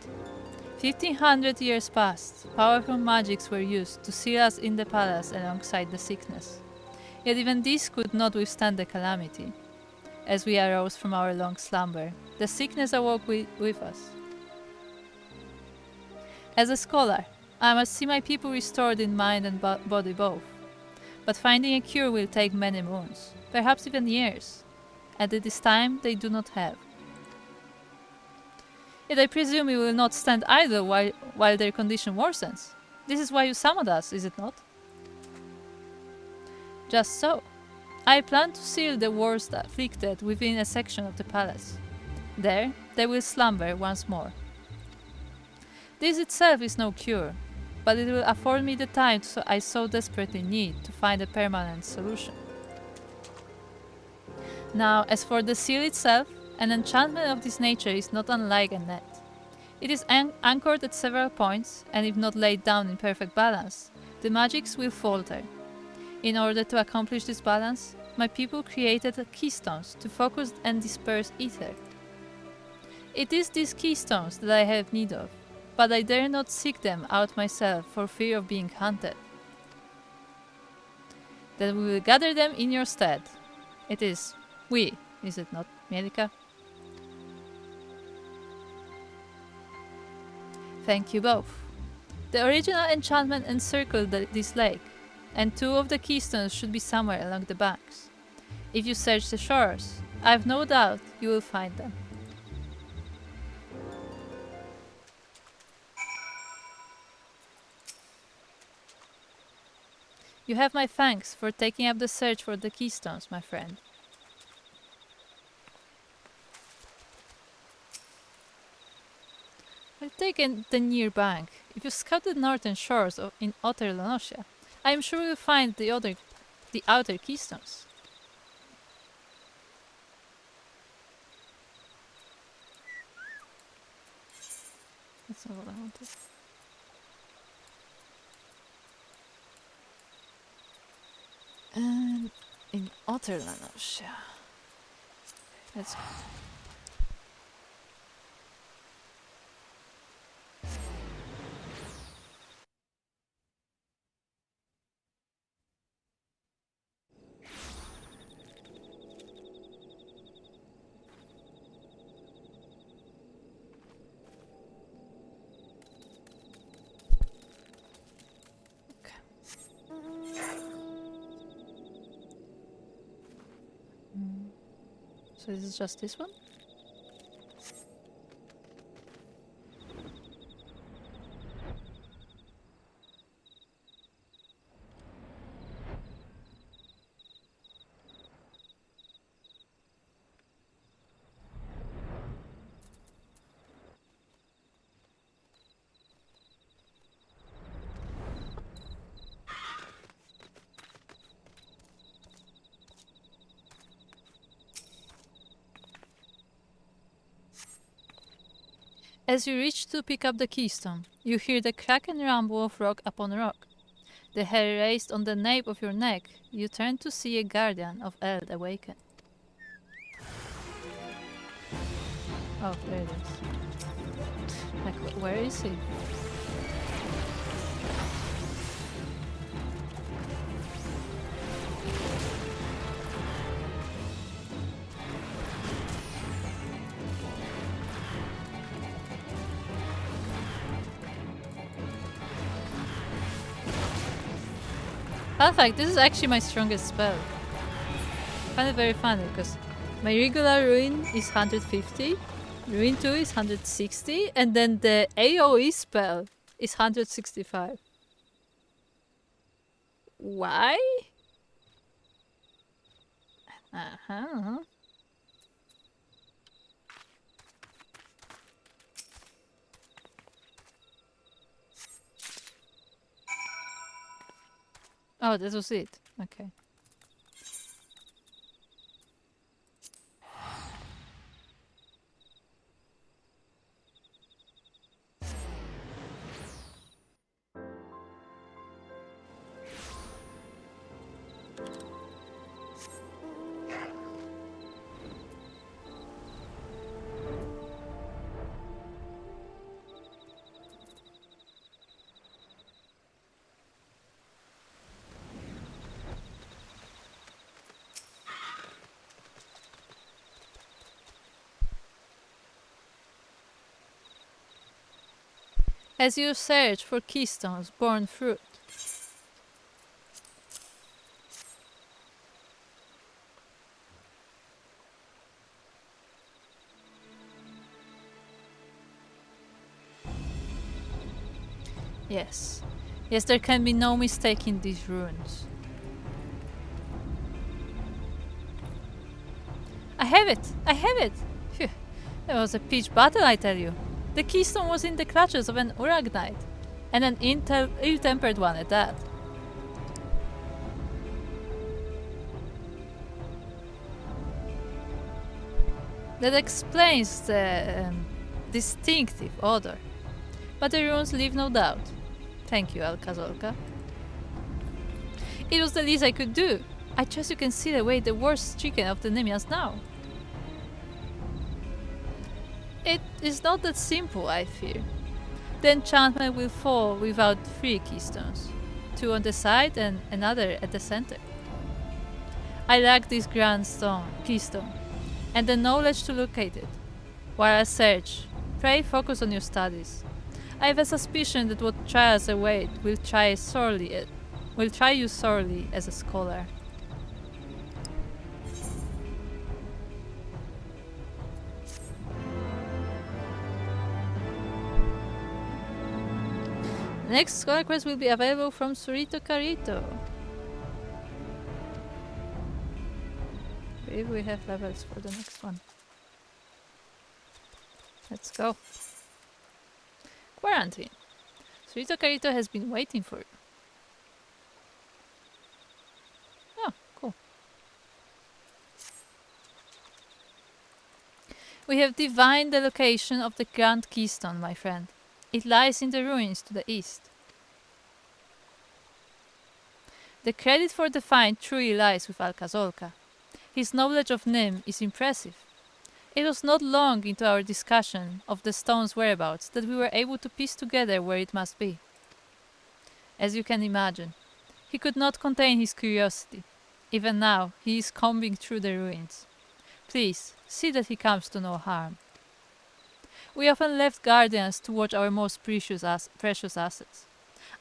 S1: 1500 years passed. Powerful magics were used to seal us in the palace alongside the sickness. Yet even this could not withstand the calamity. As we arose from our long slumber, the sickness awoke with us. As a scholar, I must see my people restored in mind and body both. But finding a cure will take many moons, perhaps even years, and at this time they do not have. Yet I presume we will not stand idle while their condition worsens. This is why you summoned us, is it not? Just so. I plan to seal the worst afflicted within a section of the palace. There, they will slumber once more. This itself is no cure, but it will afford me the time I so desperately need to find a permanent solution. Now, as for the seal itself, an enchantment of this nature is not unlike a net. It is anchored at several points, and if not laid down in perfect balance, the magics will falter. In order to accomplish this balance, my people created keystones to focus and disperse ether. It is these keystones that I have need of, but I dare not seek them out myself for fear of being hunted. Then we will gather them in your stead. It is we, is it not, Mirka? Thank you both. The original enchantment encircled this lake, and 2 of the keystones should be somewhere along the banks. If you search the shores, I have no doubt you will find them. You have my thanks for taking up the search for the keystones, my friend. I've taken the near bank. If you scout the northern shores in Outer Lanosia, I am sure you'll find the outer keystones. That's not what I wanted. And in Outer Lanosia. Let's go. So this is just this one? As you reach to pick up the keystone, you hear the crack and rumble of rock upon rock. The hair raised on the nape of your neck, you turn to see a guardian of Eld awaken. Oh, there it is. Like, where is he? Fun fact, this is actually my strongest spell. I find it very funny because my regular ruin is 150, ruin 2 is 160, and then the AoE spell is 165. Why? Uh-huh. Oh, this was it. Okay. As you search for keystones born fruit, yes. Yes, there can be no mistake in these runes. I have it! I have it! Phew. It was a pitch battle, I tell you. The keystone was in the clutches of an Urag knight, and an ill-tempered one at that. That explains the distinctive odor. But the runes leave no doubt. Thank you, Alcazolka. It was the least I could do. I trust you can see the way the worst stricken of the Nemians now. It is not that simple, I fear. The enchantment will fall without 3 keystones. 2 on the side and another at the center. I lack this grand keystone, and the knowledge to locate it. While I search, pray focus on your studies. I have a suspicion that what trials await will try you sorely as a scholar. The next scholar quest will be available from Surito Carito. I believe we have levels for the next one. Let's go. Quarantine. Surito Carito has been waiting for you. Oh, cool. We have divined the location of the Grand Keystone, my friend. It lies in the ruins to the east. The credit for the find truly lies with Alcazolka. His knowledge of Nim is impressive. It was not long into our discussion of the stone's whereabouts that we were able to piece together where it must be. As you can imagine, he could not contain his curiosity. Even now, he is combing through the ruins. Please, see that he comes to no harm. We often left guardians to watch our most precious assets.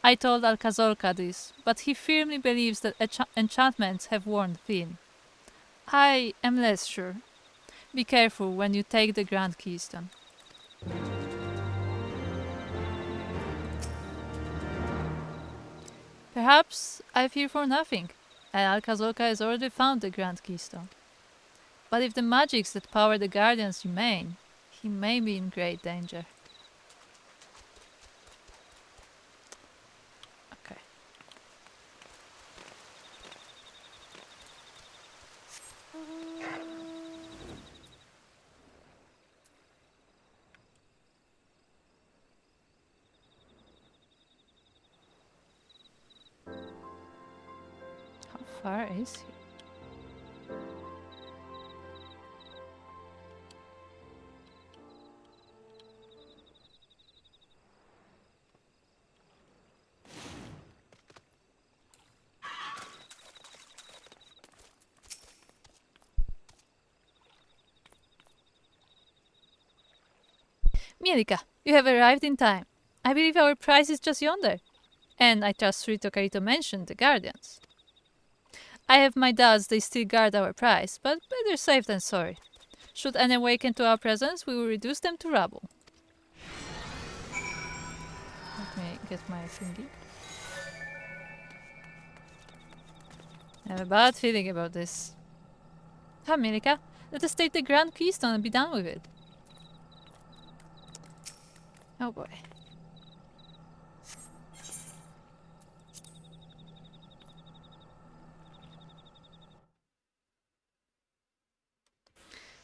S1: I told Alcazolka this, but he firmly believes that enchantments have worn thin. I am less sure. Be careful when you take the Grand Keystone. Perhaps I'm here for nothing, and Alcazolka has already found the Grand Keystone. But if the magics that power the Guardians remain, he may be in great danger. Okay. far is he? Mielika, you have arrived in time. I believe our prize is just yonder. And I trust Rito Carito mentioned the Guardians. I have my doubts they still guard our prize, but better safe than sorry. Should any awaken to our presence, we will reduce them to rubble. Let me get my thingy. I have a bad feeling about this. Come, Mielika, let us take the Grand Keystone and be done with it. Oh boy.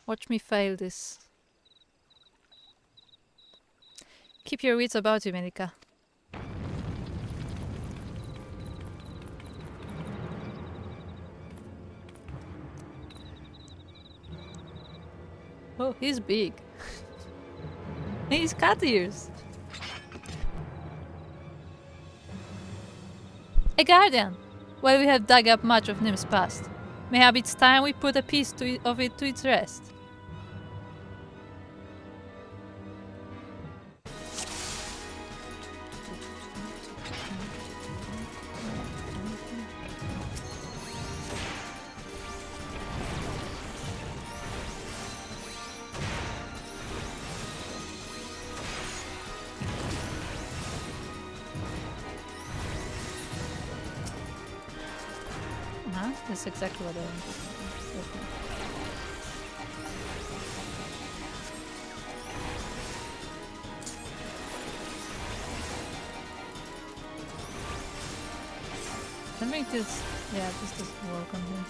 S1: Watch me fail this. Keep your wits about you, Mielika. Oh, he's big. He's cat ears. A guardian! Well, we have dug up much of Nim's past. Mayhap it's time we put a piece of it to its rest. That's exactly what I wanted. I think this, yeah, this doesn't work on him.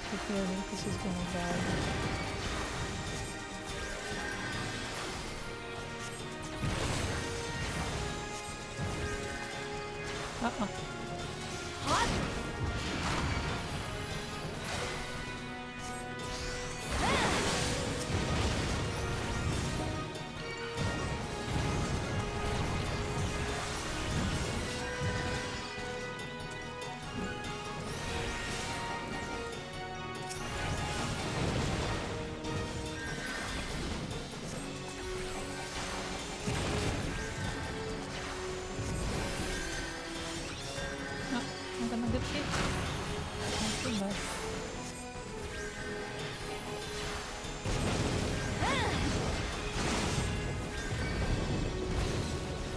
S1: Prepare him because he's gonna die. Uh-oh.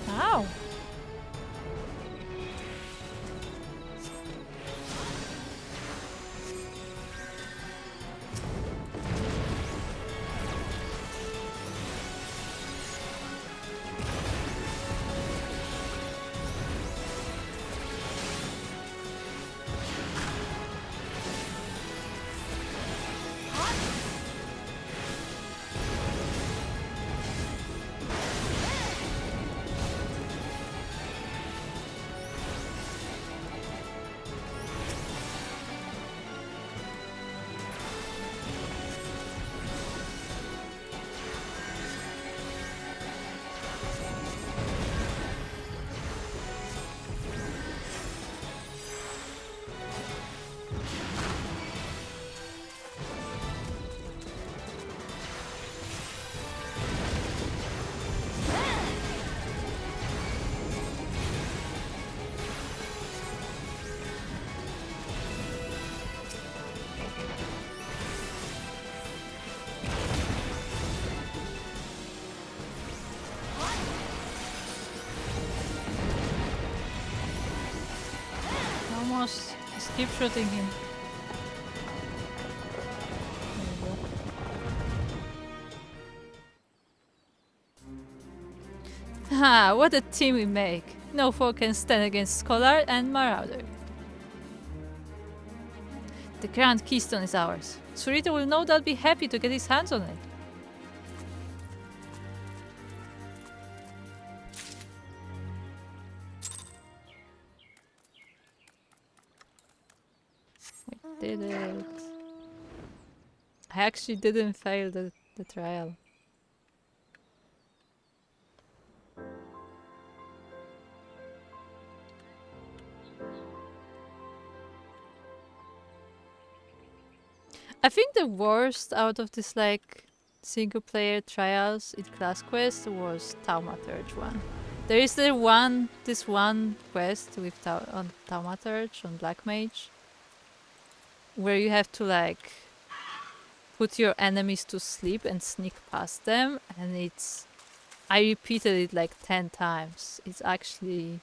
S1: Ow! Just keep shooting him. Ha! What a team we make! No foe can stand against Scholar and Marauder. The Grand Keystone is ours. Surito will no doubt be happy to get his hands on it. We did it. I actually didn't fail the trial. I think the worst out of this like single player trials in class quest was Thaumaturge one. There is this one quest with on Thaumaturge on Black Mage where you have to like put your enemies to sleep and sneak past them, and I repeated it like 10 times. It's actually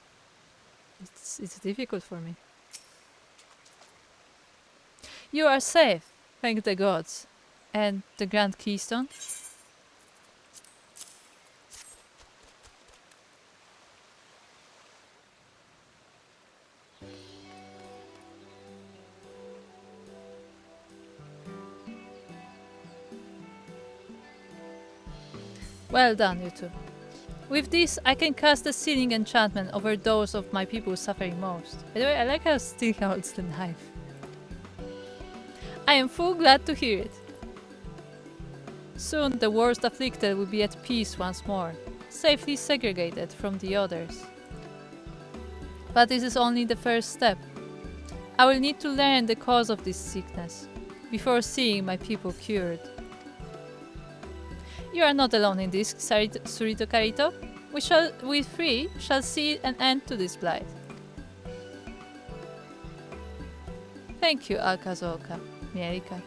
S1: it's difficult for me. You are safe, thank the gods. And the Grand Keystone? Well done, you two. With this, I can cast a sealing enchantment over those of my people suffering most. By the way, I like how still holds the knife. I am full glad to hear it. Soon the worst afflicted will be at peace once more, safely segregated from the others. But this is only the first step. I will need to learn the cause of this sickness, before seeing my people cured. You are not alone in this, Surito Carito. We three shall see an end to this blight. Thank you, Alkazoka, Mierika.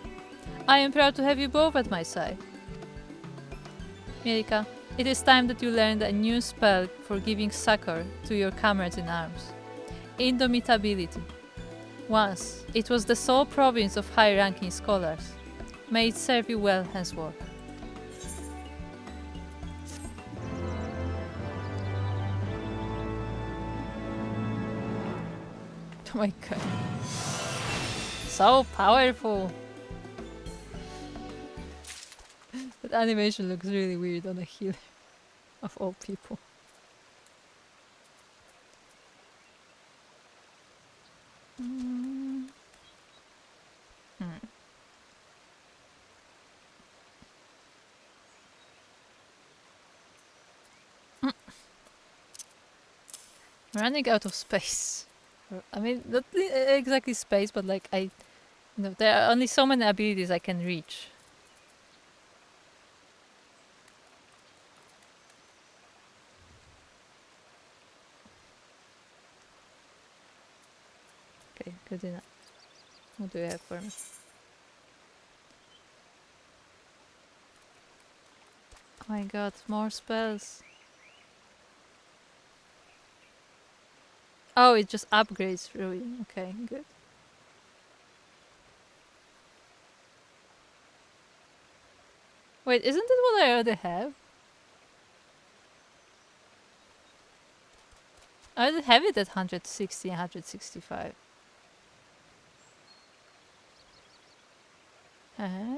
S1: I am proud to have you both at my side. Mierika, it is time that you learned a new spell for giving succor to your comrades in arms. Indomitability. Once, it was the sole province of high-ranking scholars. May it serve you well henceforth. Oh my god. So powerful! That animation looks really weird on a healer, of all people. Running out of space. I mean, not exactly space, but like there are only so many abilities I can reach. Okay, good enough. What do you have for me? Oh my god, more spells. Oh, it just upgrades Ruin. Okay, good. Wait, isn't it what I already have? I already have it at 160 and 165. Huh?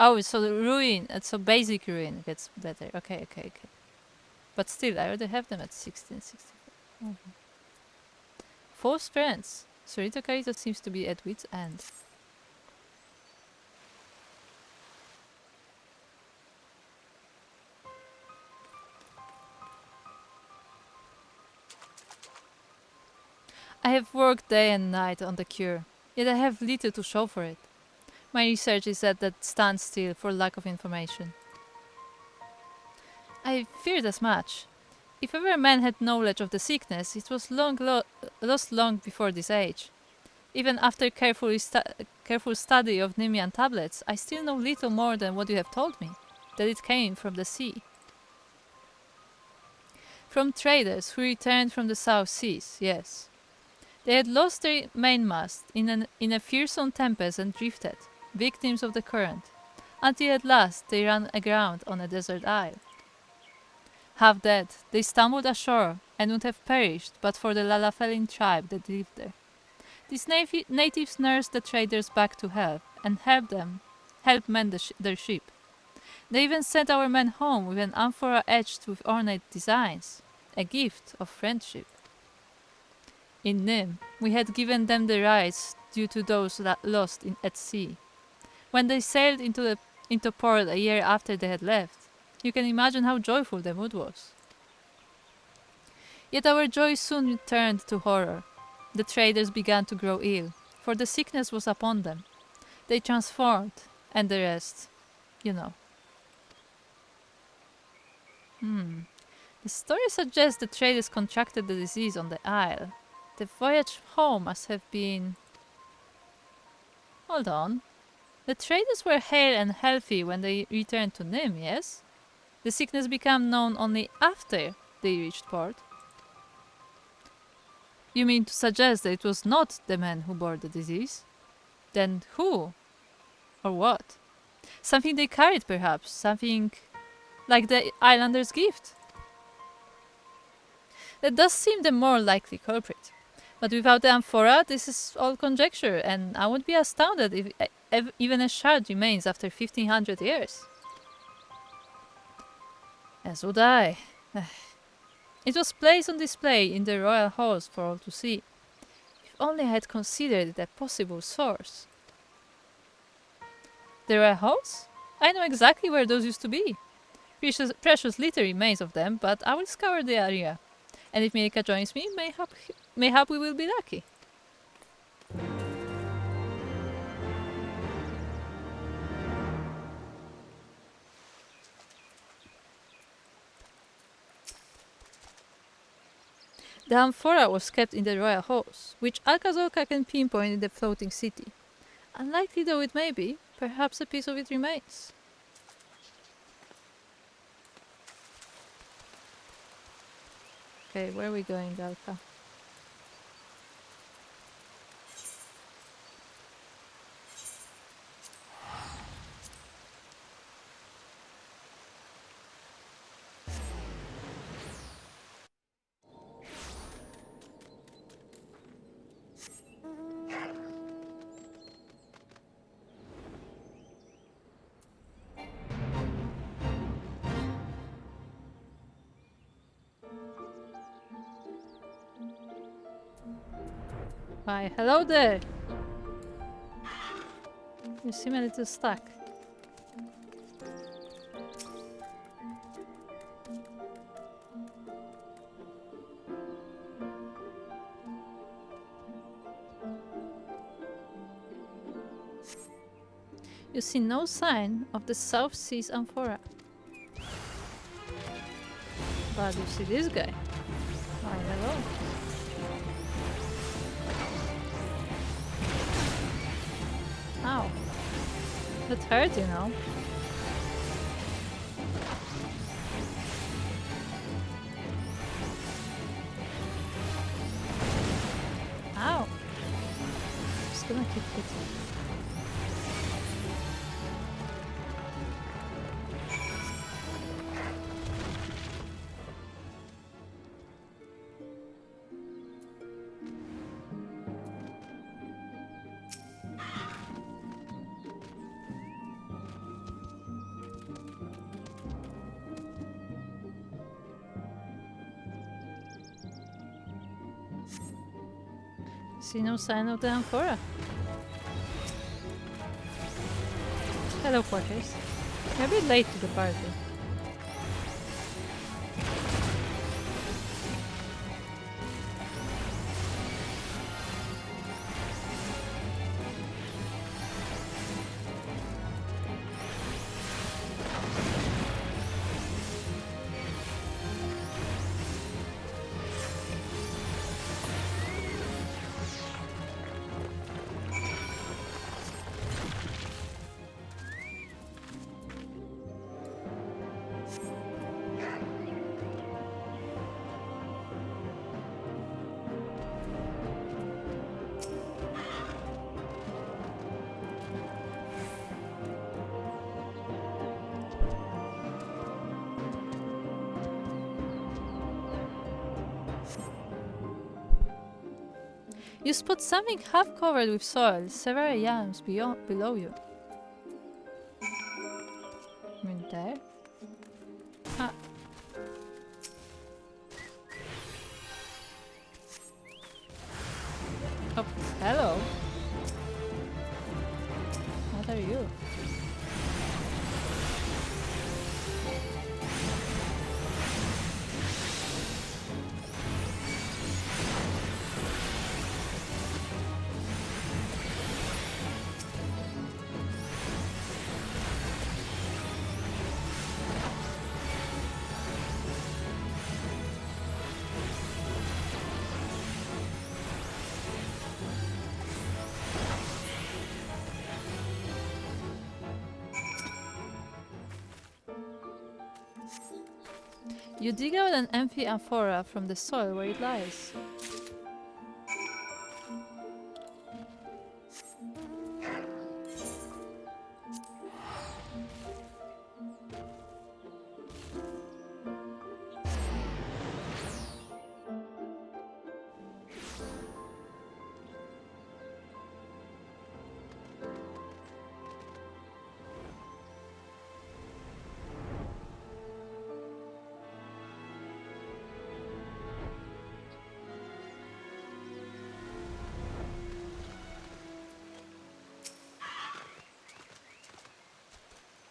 S1: Oh, so the Ruin, so basic Ruin gets better. Okay. But still, I already have them at 60 and 65. False friends. Surito Carito seems to be at wit's end. I have worked day and night on the cure, yet I have little to show for it. My research is at that standstill for lack of information. I feared as much. If ever man had knowledge of the sickness, it was lost long before this age. Even after careful study of Nimian tablets, I still know little more than what you have told me, that it came from the sea. From traders who returned from the South Seas, yes. They had lost their mainmast in a fearsome tempest and drifted, victims of the current, until at last they ran aground on a desert isle. Half dead, they stumbled ashore and would have perished but for the Lalafelin tribe that lived there. These natives nursed the traders back to health and help mend their ship. They even sent our men home with an amphora etched with ornate designs, a gift of friendship. In Nim, we had given them the rights due to those lost at sea. When they sailed into port a year after they had left, you can imagine how joyful the mood was. Yet our joy soon turned to horror. The traders began to grow ill, for the sickness was upon them. They transformed, and the rest, you know. The story suggests the traders contracted the disease on the isle. The voyage home must have been... Hold on. The traders were hale and healthy when they returned to Nim, yes? The sickness became known only after they reached port. You mean to suggest that it was not the men who bore the disease? Then who? Or what? Something they carried, perhaps. Something like the islander's gift. That does seem the more likely culprit. But without the amphora, this is all conjecture, and I would be astounded if even a shard remains after 1500 years. As would I. It was placed on display in the royal halls for all to see. If only I had considered it a possible source. The royal halls? I know exactly where those used to be. Precious little remains of them, but I will scour the area. And if Mirka joins me, mayhap we will be lucky. The amphora was kept in the royal halls, which Alcazolca can pinpoint in the floating city. Unlikely though it may be, perhaps a piece of it remains. Okay, where are we going, Alka? Why, hello there! You seem a little stuck. You see no sign of the South Seas amphora. But you see this guy. Why, hello. Ow. That hurt, you know. Ow. Just gonna keep hitting. See no sign of the amphora. Hello, Porters. You're a bit late to the party. You spot something half covered with soil, several yards below you. I mean, there? Ah. Oh, hello. What are you? You dig out an empty amphora from the soil where it lies.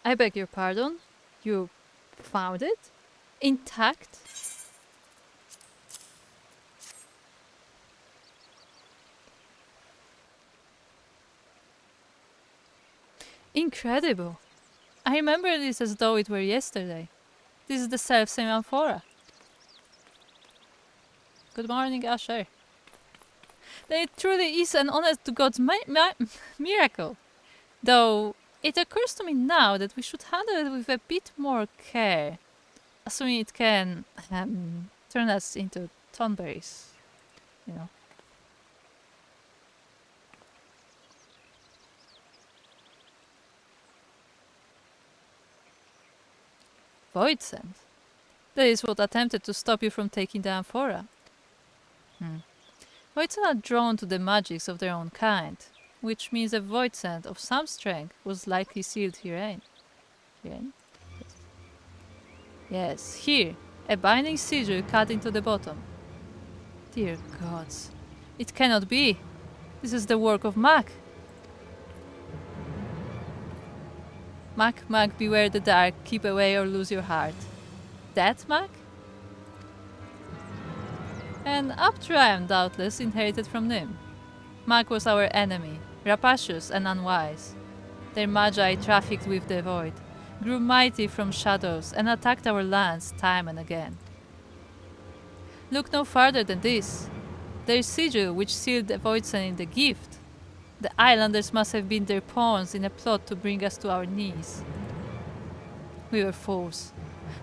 S1: I beg your pardon? You found it? Intact? Incredible! I remember this as though it were yesterday. This is the self-same amphora. Good morning, Asher. Then it truly is an honest-to-God's miracle. Though it occurs to me now that we should handle it with a bit more care, assuming it can turn us into thornberries, you know. Void Sand. That is what attempted to stop you from taking the amphora. Void Sand are drawn to the magics of their own kind, which means a Void Sand of some strength was likely sealed herein. Herein? Yes, here, a binding sigil cut into the bottom. Dear gods, it cannot be. This is the work of Mac. Mac, beware the dark, keep away or lose your heart. That Mac? An Uptriam doubtless inherited from Nim. Mac was our enemy, rapacious and unwise. Their magi trafficked with the void, grew mighty from shadows, and attacked our lands time and again. Look no farther than this. Their sigil which sealed the void sand in the gift. The islanders must have been their pawns in a plot to bring us to our knees. We were fools.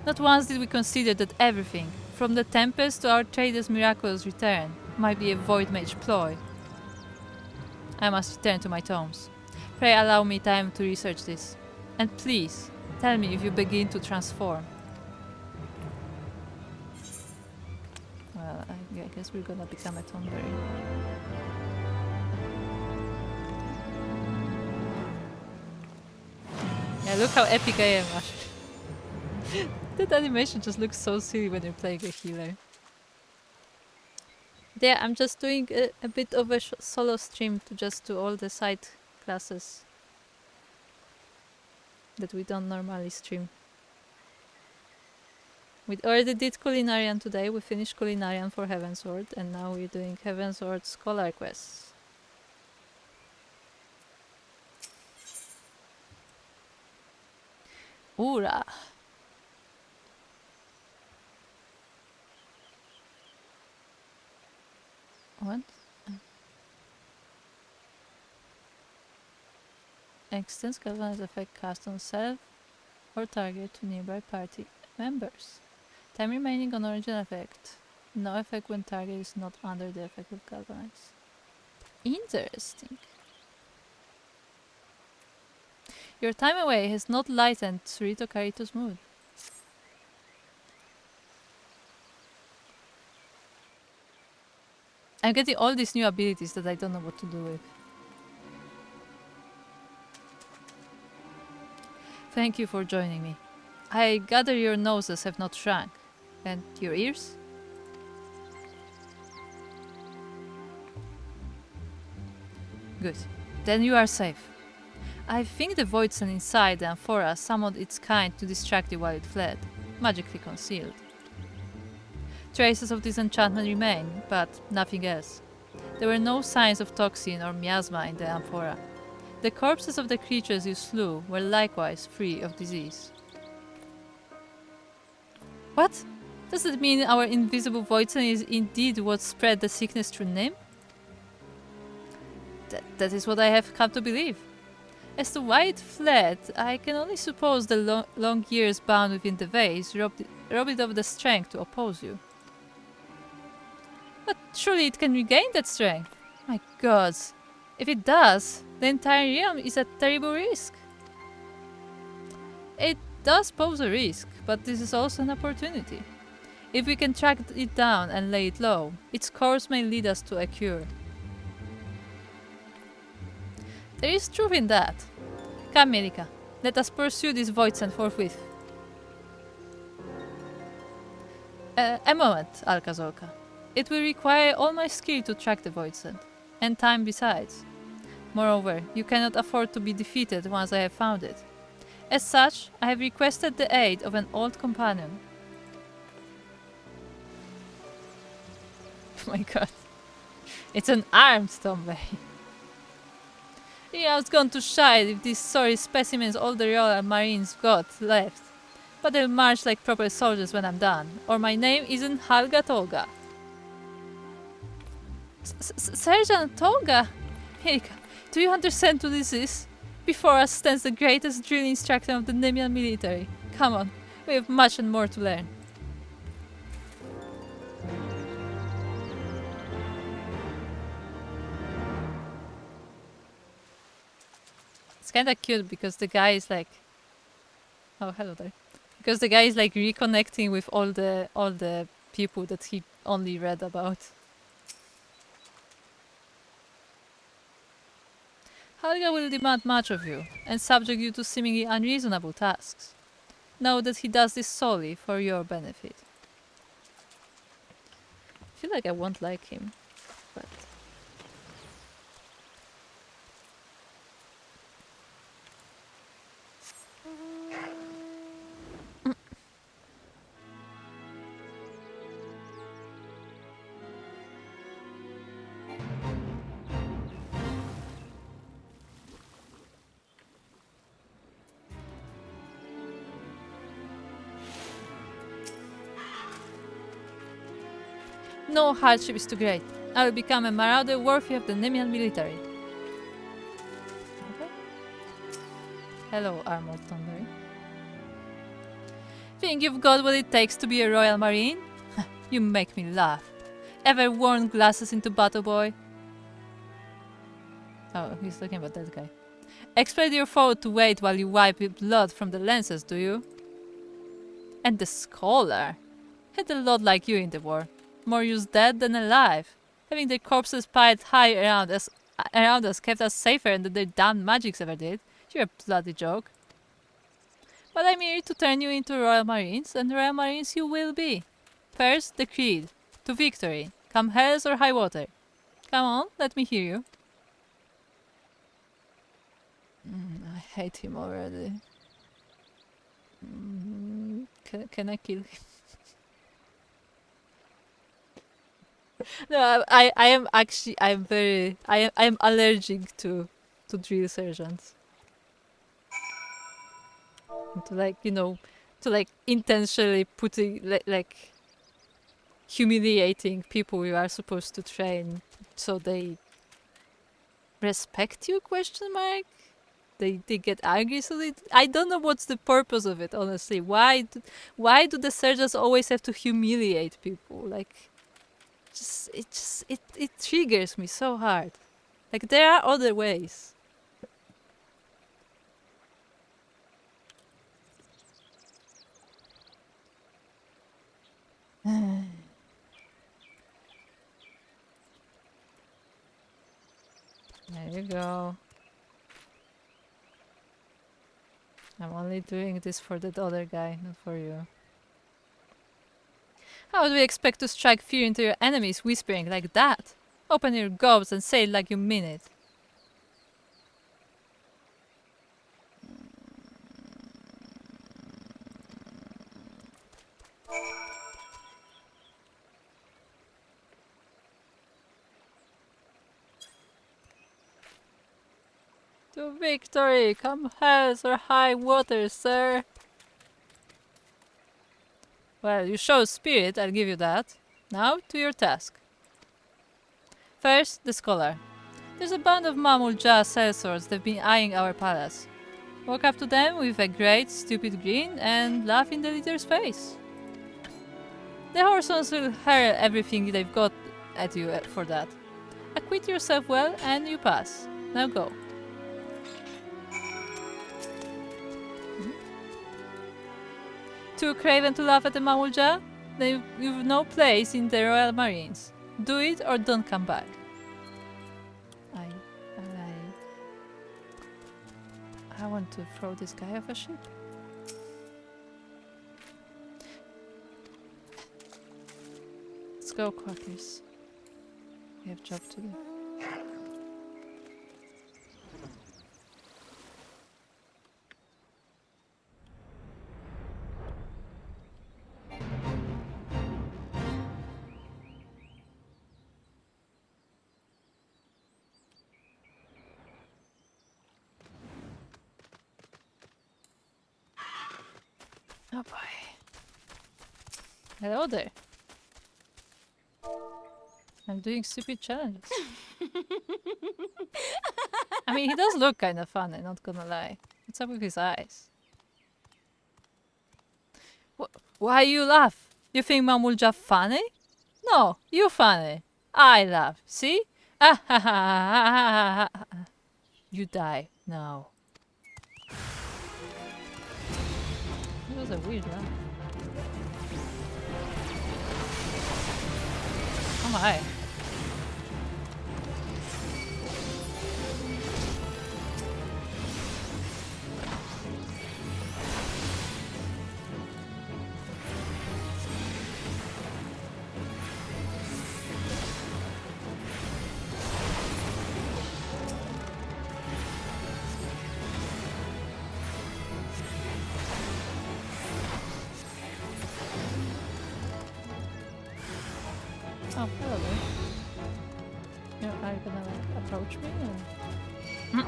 S1: Not once did we consider that everything, from the tempest to our trader's miraculous return, might be a void mage ploy. I must return to my tomes. Pray allow me time to research this. And please, tell me if you begin to transform. Well, I guess we're gonna become a thornberry. Yeah, look how epic I am, Asher. That animation just looks so silly when you're playing a healer. Yeah, I'm just doing a bit of a solo stream to just do all the side classes that we don't normally stream. We already did Culinarian today, we finished Culinarian for Heavensward, and now we're doing Heavensward Scholar quests. Ura! What? Extends galvanize effect cast on self or target to nearby party members. Time remaining on original effect. No effect when target is not under the effect of galvanize. Interesting. Your time away has not lightened Surito Karito's mood. I'm getting all these new abilities that I don't know what to do with. Thank you for joining me. I gather your noses have not shrunk. And your ears? Good. Then you are safe. I think the Voidsen inside the amphora summoned its kind to distract you while it fled, magically concealed. Traces of this enchantment remain, but nothing else. There were no signs of toxin or miasma in the amphora. The corpses of the creatures you slew were likewise free of disease. What? Does it mean our invisible Voidsen is indeed what spread the sickness through Nim? That is what I have come to believe. As to why it fled, I can only suppose the long years bound within the vase robbed it of the strength to oppose you. But surely it can regain that strength. My gods. If it does, the entire realm is at terrible risk. It does pose a risk, but this is also an opportunity. If we can track it down and lay it low, its course may lead us to a cure. There is truth in that. Come, Melika, let us pursue this Voidsen forthwith. A moment, Alkazolka. It will require all my skill to track the Voidsen, and time besides. Moreover, you cannot afford to be defeated once I have found it. As such, I have requested the aid of an old companion. Oh my god. It's an armed Tombe. Yeah, I was going to shine if these sorry specimens all the Royal Marines got left. But they'll march like proper soldiers when I'm done, or my name isn't Halga Tolga. Sergeant Tolga? Erika, do you understand who this is? Before us stands the greatest drill instructor of the Nemian military. Come on, we have much and more to learn. It's kinda cute because the guy is like... Oh, hello there. Because the guy is like reconnecting with all the people that he only read about. Helga will demand much of you, and subject you to seemingly unreasonable tasks. Know that he does this solely for your benefit. I feel like I won't like him, but... No hardship is too great. I will become a marauder worthy of the Nemian military. Okay. Hello, Armored Thunder. Think you've got what it takes to be a Royal Marine? You make me laugh. Ever worn glasses into battle, boy? Oh, he's talking about that guy. Expect your foe to wait while you wipe blood from the lenses, do you? And the scholar. Had a lot like you in the war. More used dead than alive. Having their corpses piled high around us kept us safer than their damned magics ever did. You're a bloody joke. But I'm here to turn you into Royal Marines, and Royal Marines you will be. First, the creed. To victory. Come hells or high water. Come on, let me hear you. I hate him already. Can I kill him? No, I am actually I am allergic to drill sergeants. To like, you know, to like intentionally putting like humiliating people you are supposed to train so they respect you, question mark? They get angry, so I don't know what's the purpose of it, honestly. Why do the surgeons always have to humiliate people? Like, it triggers me so hard. Like, there are other ways. you go. I'm only doing this for that other guy, not for you. How would we expect to strike fear into your enemies whispering like that? Open your gobs and say it like you mean it. To victory! Come hells or high water, sir! Well, you show spirit, I'll give you that. Now, to your task. First, the scholar. There's a band of Mamulja sellswords that've been eyeing our palace. Walk up to them with a great, stupid grin and laugh in the leader's face. The Horsons will hurl everything they've got at you for that. Acquit yourself well and you pass. Now go. Too craven to laugh at the Mamulja? Then you've no place in the Royal Marines. Do it or don't come back. I want to throw this guy off a ship. Let's go, Quackers. We have job to do. Oh boy. Hello there. I'm doing stupid challenges. I mean, he does look kind of funny, not gonna lie. What's up with his eyes? Why you laugh? You think Mamulja funny? No, you funny. I laugh. See? Ah ha ha ha ha ha ha. You die now. That was a weird laugh. Oh my. Oh, hello there. Are you gonna like approach me? Or?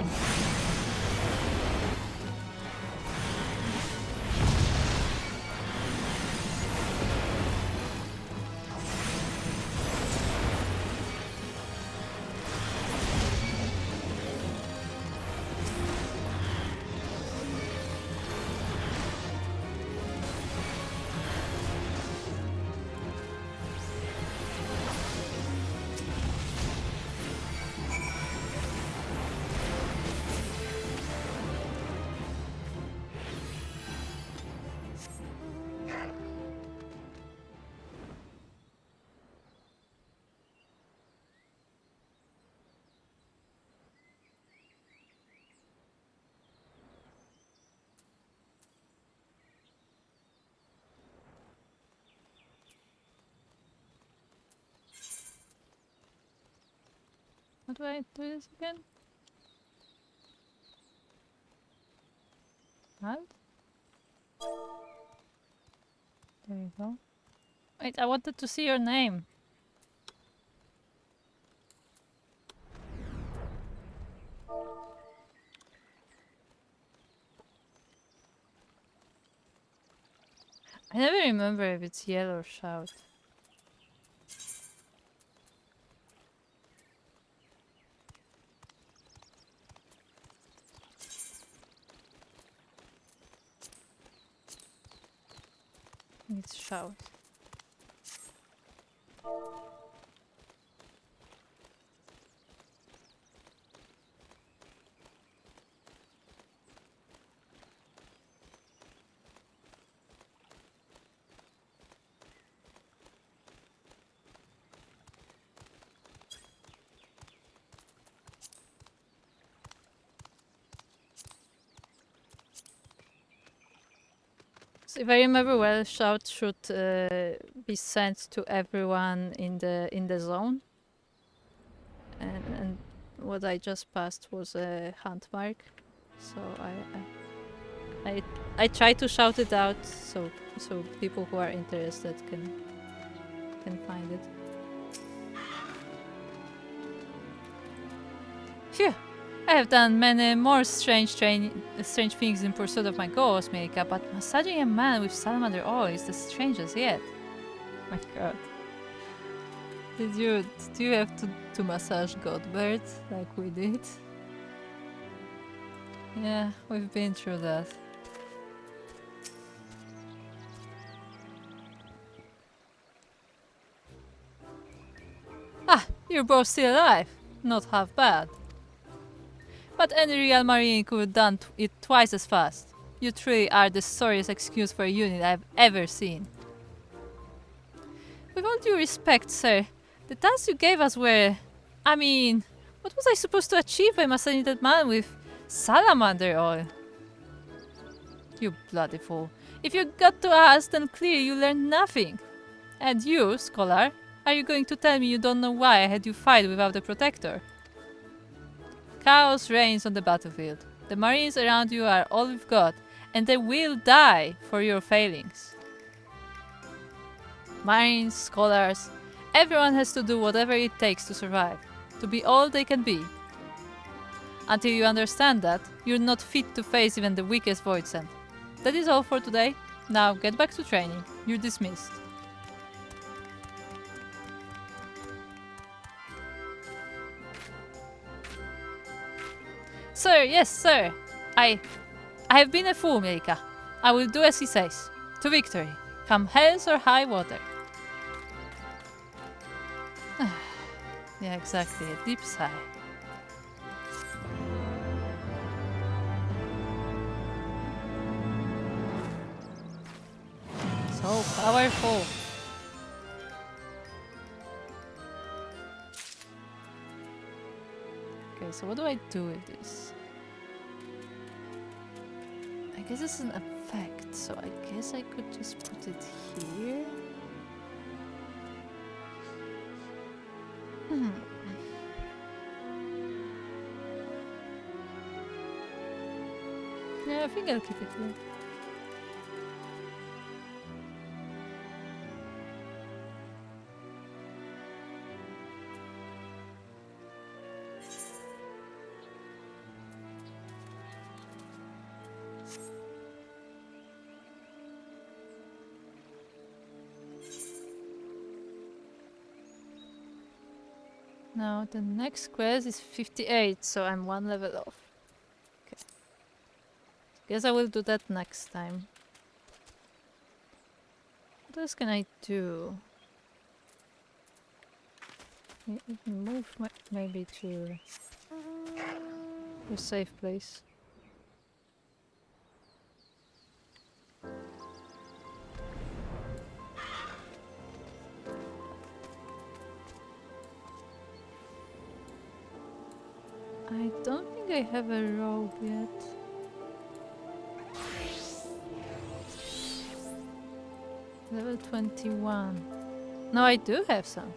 S1: How do I do this again? Alt? There you go. Wait, I wanted to see your name. I never remember if it's yell or shout. It's shout. if I remember well, shout should be sent to everyone in the zone. And what I just passed was a hunt mark, so I try to shout it out so people who are interested can find it. Phew! I have done many more strange things in pursuit of my goals, Mirka, but massaging a man with salamander oil is the strangest yet. My god. Did you have to massage Godbird like we did? Yeah, we've been through that. Ah, you're both still alive. Not half bad. But any real marine could have done it twice as fast. You truly are the sorriest excuse for a unit I've ever seen. With all due respect, sir, the tasks you gave us were... I mean, what was I supposed to achieve by massaging that man with salamander oil? You bloody fool. If you got to us, then clearly you learned nothing. And you, scholar, are you going to tell me you don't know why I had you fight without a protector? Chaos reigns on the battlefield. The marines around you are all we've got, and they will die for your failings. Marines, scholars, everyone has to do whatever it takes to survive, to be all they can be. Until you understand that, you're not fit to face even the weakest Voidsent. That is all for today. Now get back to training. You're dismissed. Sir, yes, sir. I have been a fool, Mirka. I will do as he says. To victory. Come hells or high water. Yeah, exactly. A deep sigh. So powerful. Okay, so what do I do with this? I guess it's an effect, so I guess I could just put it here. Yeah, I think I'll keep it here. Now the next quest is 58, so I'm one level off. Okay. Guess I will do that next time. What else can I do? Move maybe to a safe place. I don't think I have a robe yet. Level 21. No, I do have something.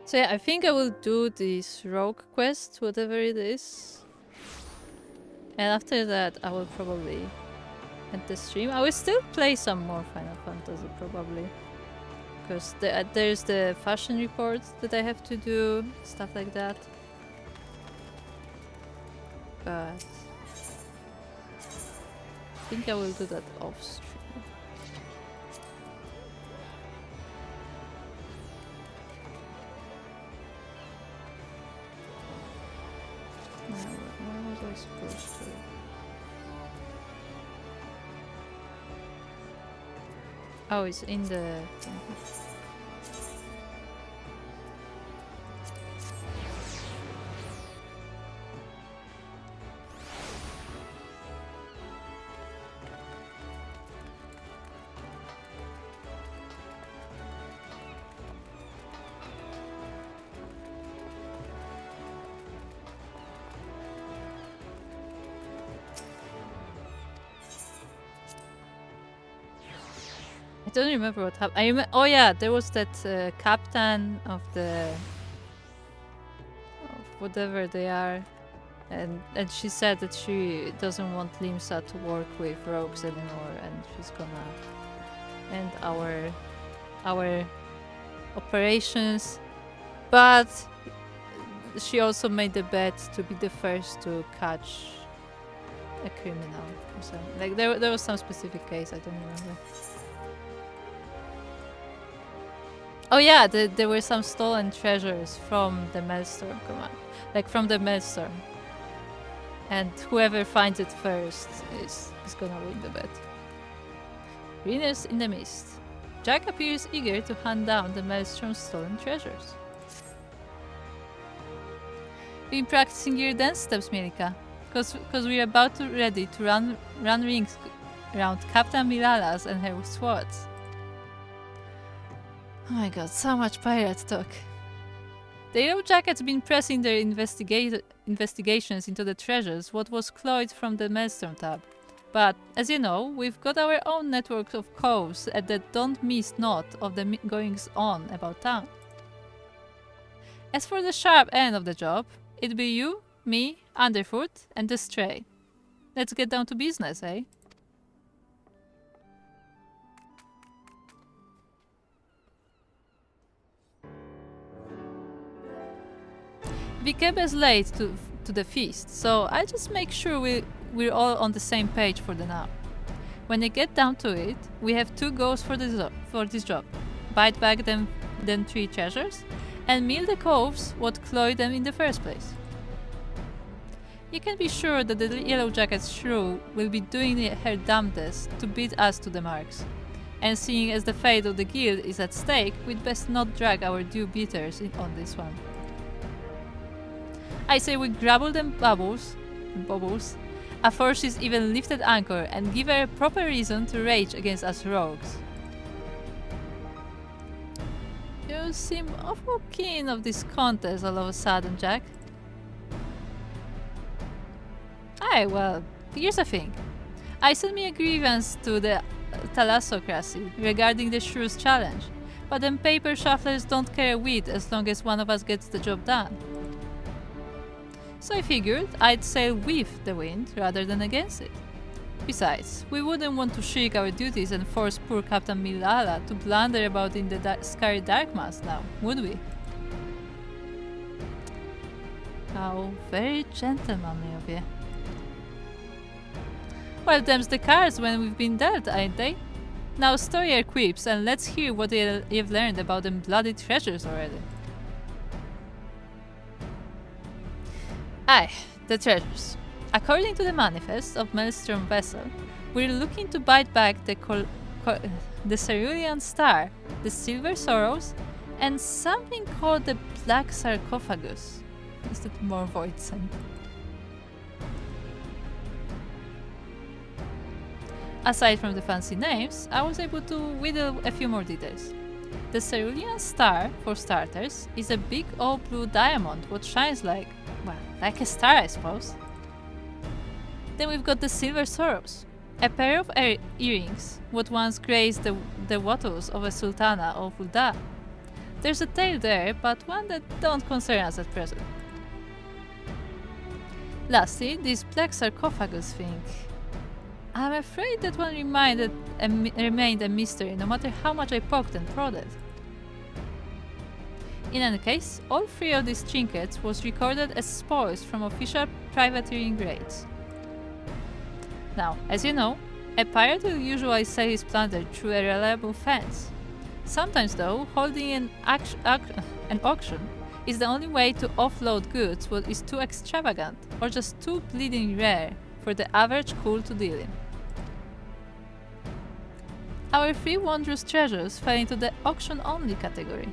S1: So yeah, I think I will do this rogue quest, whatever it is. And after that, I will probably end the stream. I will still play some more Final Fantasy, probably. Because there's the fashion report that I have to do, stuff like that. But I think I will do that off stream. Where was I supposed to? Oh, it's in the... I don't remember what happened. Oh yeah, there was that captain of the... of whatever they are. And she said that she doesn't want Limsa to work with rogues anymore, and she's gonna end our operations. But she also made the bet to be the first to catch a criminal or something. Like there was some specific case, I don't remember. Oh yeah, there were some stolen treasures from the Maelstrom command, like from the Maelstrom. And whoever finds it first is gonna win the bet. Readers in the mist. Jack appears eager to hunt down the Maelstrom's stolen treasures. Been practicing your dance steps, Milka, because we're about to ready to run rings around Captain Milalas and her swords. Oh my god, so much pirate talk. The Yellow Jackets been pressing their investigations into the treasures what was cloyed from the Maelstrom tab. But, as you know, we've got our own network of coves at the don't miss knot of the goings on about town. As for the sharp end of the job, it'd be you, me, Underfoot, and the Stray. Let's get down to business, eh? Vikebe's late to the feast, so I'll just make sure we're all on the same page for the now. When they get down to it, we have two goals for this job. Bite back them 3 treasures, and meal the coves what cloyed them in the first place. You can be sure that the Yellow Jacket's shrew will be doing her damnedest to beat us to the marks. And seeing as the fate of the guild is at stake, we'd best not drag our due beaters on this one. I say we grapple them bubbles, afore she's even lifted anchor, and give her a proper reason to rage against us rogues. You seem awful keen of this contest all of a sudden, Jack. Aye, well, here's the thing. I sent me a grievance to the Thalassocracy regarding the Shrew's challenge, but them paper shufflers don't care a whit as long as one of us gets the job done. So I figured I'd sail with the wind rather than against it. Besides, we wouldn't want to shirk our duties and force poor Captain Milala to blunder about in the scary dark mass now, would we? How very gentlemanly of you. Well, them's the cards when we've been dealt, ain't they? Now stow your quips and let's hear what you've learned about them bloody treasures already. Aye, the treasures. According to the manifest of Maelstrom Vessel, we're looking to bite back the Cerulean Star, the Silver Sorrows, and something called the Black Sarcophagus. Is that more void sent? Aside from the fancy names, I was able to wheedle a few more details. The Cerulean Star, for starters, is a big old blue diamond what shines like, well, like a star, I suppose. Then we've got the Silver Sorrows, a pair of earrings what once graced the wattles of a Sultana of Ulda. There's a tale there, but one that don't concern us at present. Lastly, this Black Sarcophagus thing. I'm afraid that one remained a mystery no matter how much I poked and prodded. In any case, all 3 of these trinkets was recorded as spoils from official privateering raids. Now, as you know, a pirate will usually sell his plunder through a reliable fence. Sometimes though, holding an auction is the only way to offload goods what is too extravagant or just too bleeding rare for the average cool to deal in. Our 3 wondrous treasures fell into the auction-only category.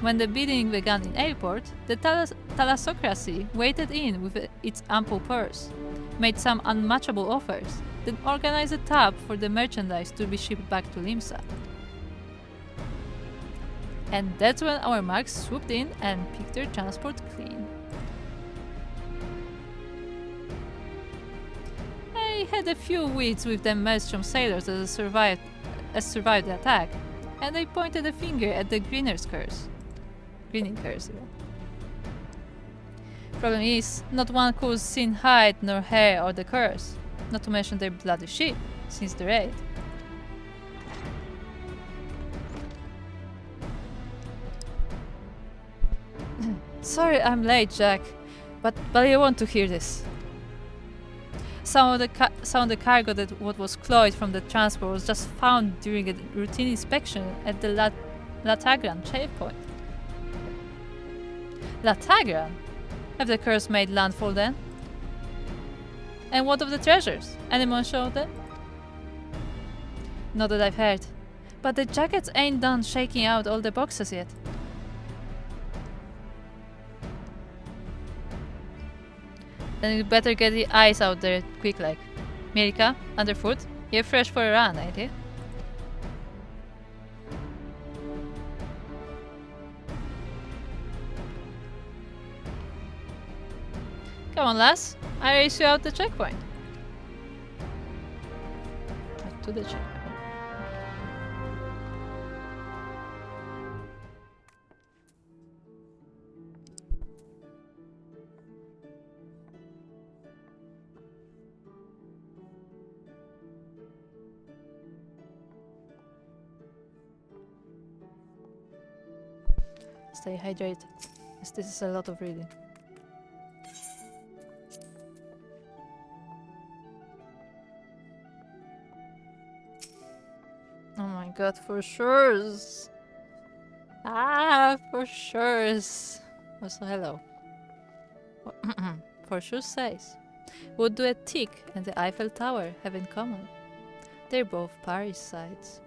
S1: When the bidding began in airport, the thalassocracy waded in with its ample purse, made some unmatchable offers, then organized a tab for the merchandise to be shipped back to Limsa. And that's when our marks swooped in and picked their transport clean. I had a few wits with them Maelstrom sailors that survived the attack, and they pointed a finger at the Grinning curse. Problem is, not one could seen hide nor hair or the curse, not to mention their bloody ship, since the raid. Sorry I'm late, Jack, but I want to hear this. Some of the cargo that what was cloyed from the transport was just found during a routine inspection at the Latagran checkpoint. Latagran? Have the curse made landfall then? And what of the treasures? Anyone show them? Not that I've heard. But the jackets ain't done shaking out all the boxes yet. Then you better get the eyes out there quick like. Mirka, underfoot, you're fresh for a run, ain't you? Come on, lass. I race you out the checkpoint. To the checkpoint. Stay hydrated, as this is a lot of reading. Oh my god, for sure. For sure. Also, hello. For sure says. What do a tick and the Eiffel Tower have in common? They're both Paris sides.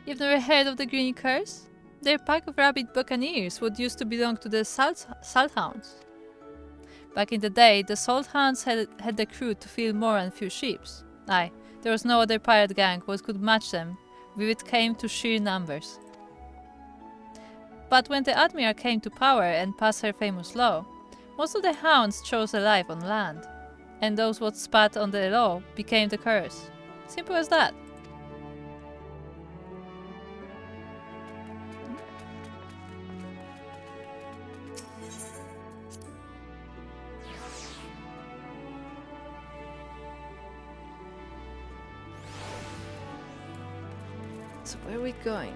S1: You've never heard of the Green Curse? They're a pack of rabid buccaneers what used to belong to the Salthounds. Back in the day, the Salthounds had the crew to fill more than few ships. Aye, there was no other pirate gang what could match them when it came to sheer numbers. But when the Admiral came to power and passed her famous law, most of the hounds chose a life on land, and those what spat on the law became the curse. Simple as that. So where are we going?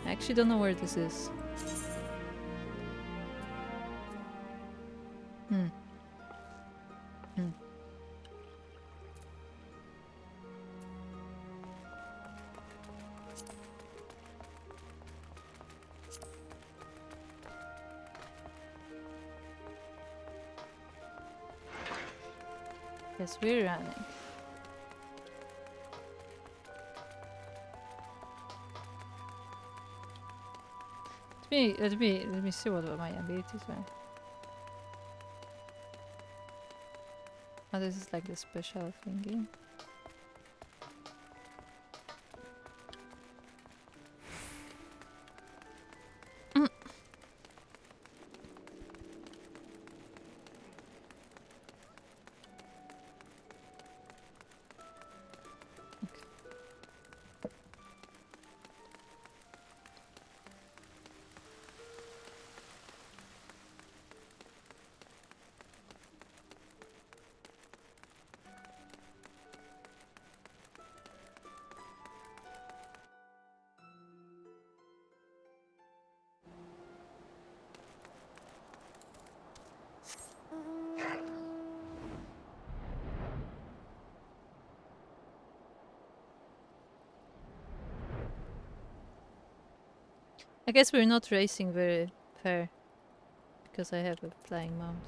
S1: I actually don't know where this is. Yes, we're running. Let me see what my abilities were. Oh, this is like the special thingy. I guess we're not racing very fair because I have a flying mount.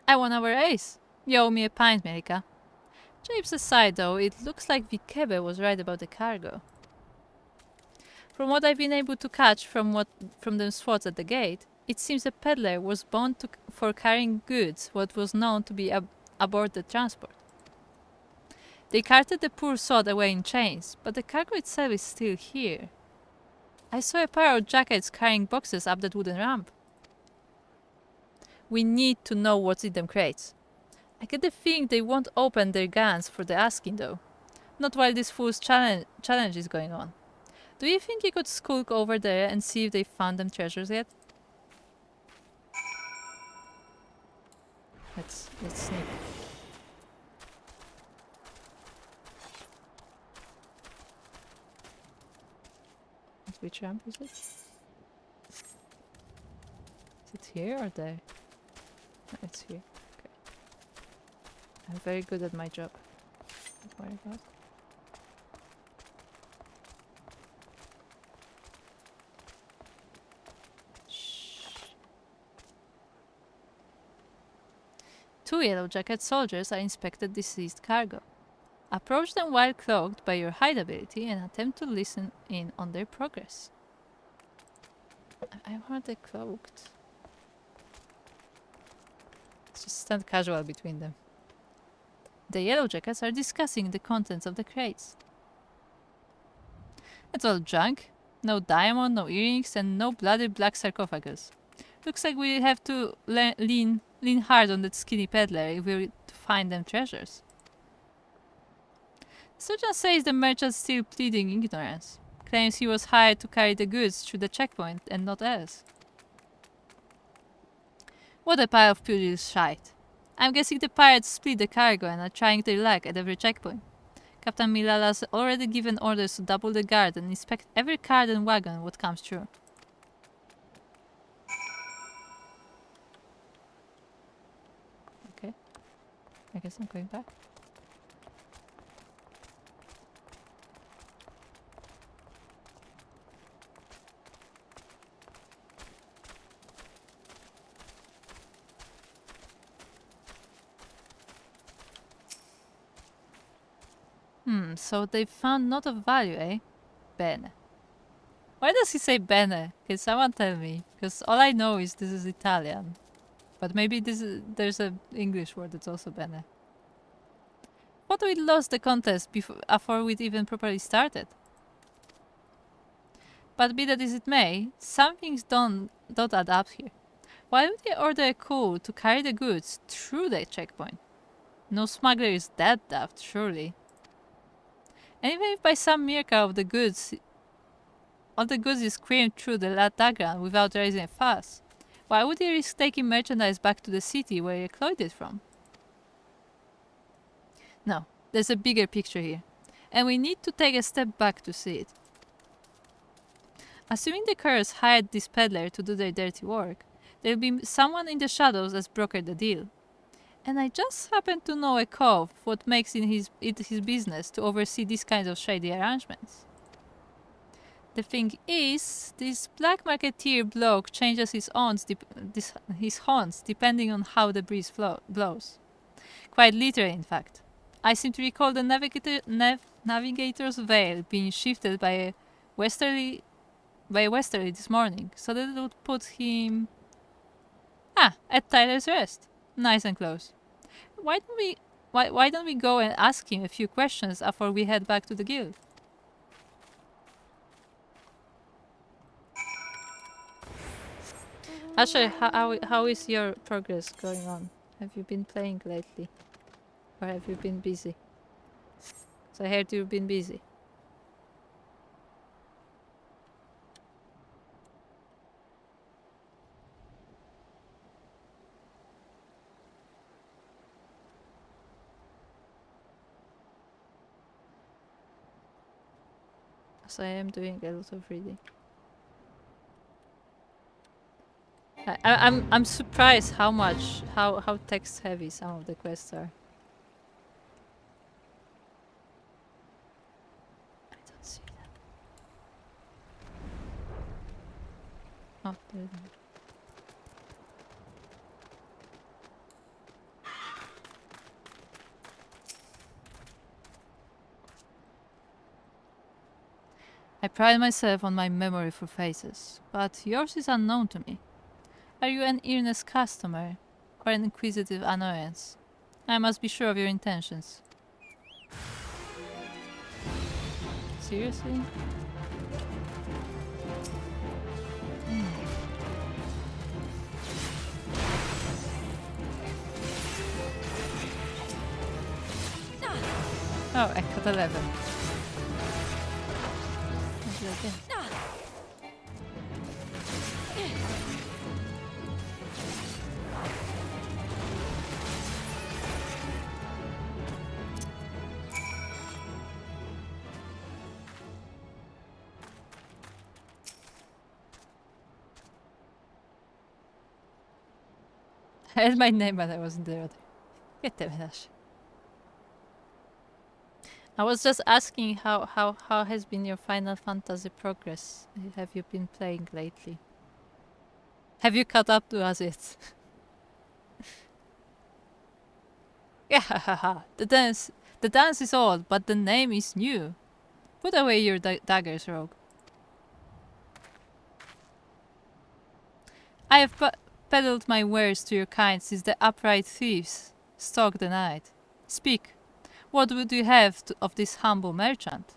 S1: I won our race. You owe me a pint, Merika. Japes aside though, it looks like Vikebe was right about the cargo. From what I've been able to catch from them spots at the gate, it seems the peddler was bound for carrying goods what was known to be aboard the transport. They carted the poor sod away in chains, but the cargo itself is still here. I saw a pair of jackets carrying boxes up that wooden ramp. We need to know what's in them crates. I get the feeling they won't open their guns for the asking though. Not while this fool's challenge is going on. Do you think you could skulk over there and see if they found them treasures yet? Let's sneak. Which ramp is it? Is it here or there? No, it's here. Okay. I'm very good at my job. Don't worry about it. Two yellow jacket soldiers are inspected the seized cargo. Approach them while cloaked by your hide ability and attempt to listen in on their progress. I want it cloaked. Let's just stand casual between them. The yellow jackets are discussing the contents of the crates. It's all junk. No diamond, no earrings, and no bloody black sarcophagus. Looks like we have to lean hard on that skinny peddler if we're to find them treasures. The sergeant says the merchant's still pleading ignorance. Claims he was hired to carry the goods through the checkpoint and not else. What a pile of pure shite. I'm guessing the pirates split the cargo and are trying their luck at every checkpoint. Captain Milala's already given orders to double the guard and inspect every cart and wagon what comes through. Okay. I guess I'm going back. So they found not of value, eh? Bene. Why does he say bene? Can someone tell me? Because all I know is this is Italian. But maybe there's an English word that's also bene. What we lost the contest before we'd even properly started. But be that as it may, some things don't add up here. Why would they order a cool to carry the goods through the checkpoint? No smuggler is that daft, surely. And even if by some miracle all the goods is crammed through the diagram without raising a fuss, why would he risk taking merchandise back to the city where he cloyed it from? No, there's a bigger picture here, and we need to take a step back to see it. Assuming the Curse hired this peddler to do their dirty work, there'll be someone in the shadows that's brokered the deal. And I just happen to know a cove what makes it his business to oversee these kinds of shady arrangements. The thing is, this black marketeer bloke changes his horns depending on how the breeze blows. Quite literally, in fact. I seem to recall the navigator's veil being shifted by a westerly this morning, so that it would put him at Tyler's Rest. Nice and close. Why don't we go and ask him a few questions before we head back to the guild? Asher, how is your progress going on? Have you been playing lately? Or have you been busy? So I heard you've been busy. So I am doing a lot of reading. I'm surprised how text heavy some of the quests are. I don't see that. Oh, there it is. I pride myself on my memory for faces, but yours is unknown to me. Are you an earnest customer or an inquisitive annoyance? I must be sure of your intentions. Seriously? Oh, I got 11. What did I get? I had my name, but I wasn't there. Get them, Ash. I was just asking how has been your Final Fantasy progress? Have you been playing lately? Have you caught up to us yet? Yeah, the dance is old, but the name is new. Put away your daggers, rogue. I have peddled my wares to your kind since the upright thieves stalked the night. Speak, what would you have of this humble merchant?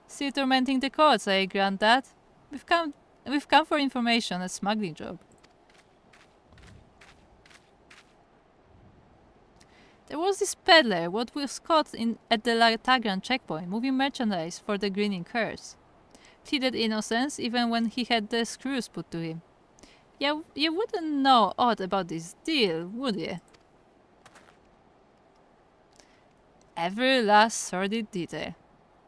S1: Still tormenting the courts, I grant that. We've come for information, a smuggling job. There was this peddler, what was caught at the Latagran checkpoint, moving merchandise for the grinning curse. Pleaded innocence even when he had the screws put to him. Yeah, you wouldn't know aught about this deal, would you? Every last sordid detail.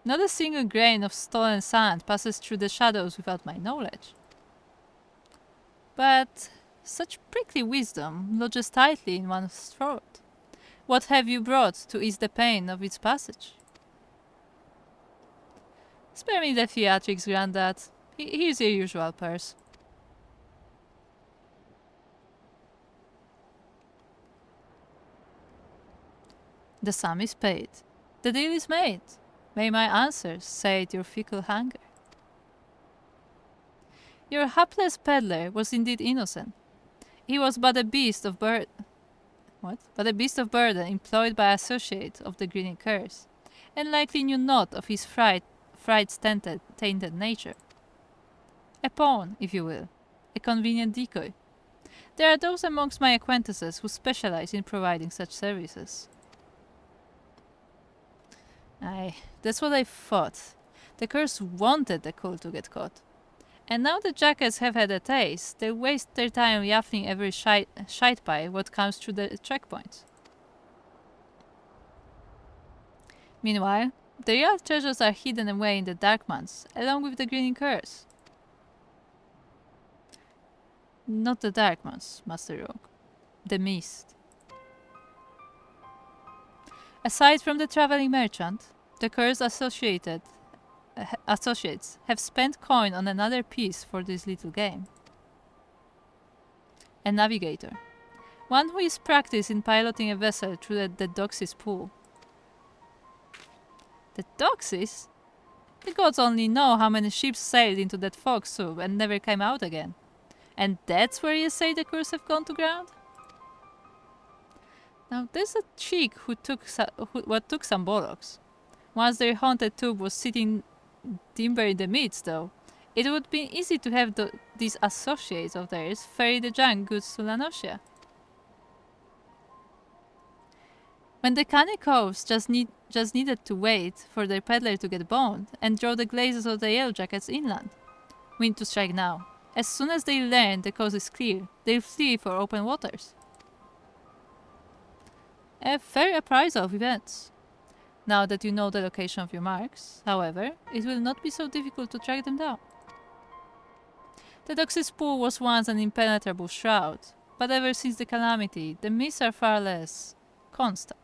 S1: Not a single grain of stolen sand passes through the shadows without my knowledge. But such prickly wisdom lodges tightly in one's throat. What have you brought to ease the pain of its passage? Spare me the theatrics, Grandad. Here's your usual purse. The sum is paid. The deal is made. May my answers sate your fickle hunger. Your hapless peddler was indeed innocent. He was but a beast of burden. What? But a beast of burden employed by associate of the grinning curse, and likely knew not of his fright's tainted nature. A pawn, if you will, a convenient decoy. There are those amongst my acquaintances who specialize in providing such services. Aye, that's what I thought. The curse wanted the colt to get caught. And now the jackets have had a taste, they waste their time yaffling every shite pie what comes through the checkpoints. Meanwhile, the real treasures are hidden away in the dark months, along with the grinning curse. Not the dark months, Master Rogue. The mist. Aside from the traveling merchant, the curse associates have spent coin on another piece for this little game. A navigator. One who is practiced in piloting a vessel through the Doxis pool. The Doxis? The gods only know how many ships sailed into that fog soup and never came out again. And that's where you say the curse have gone to ground? Now there's a chick who took some bollocks. Once their haunted tube was sitting timber in the midst, though, it would be easy to have these associates of theirs ferry the junk goods to Lanosia. When the canny coves just needed to wait for their peddler to get boned and draw the glazes of the yellow jackets inland. We need to strike now. As soon as they learn the coast is clear, they'll flee for open waters. A fair appraisal of events. Now that you know the location of your marks, however, it will not be so difficult to track them down. The Doxy's pool was once an impenetrable shroud, but ever since the calamity, the mists are far less constant.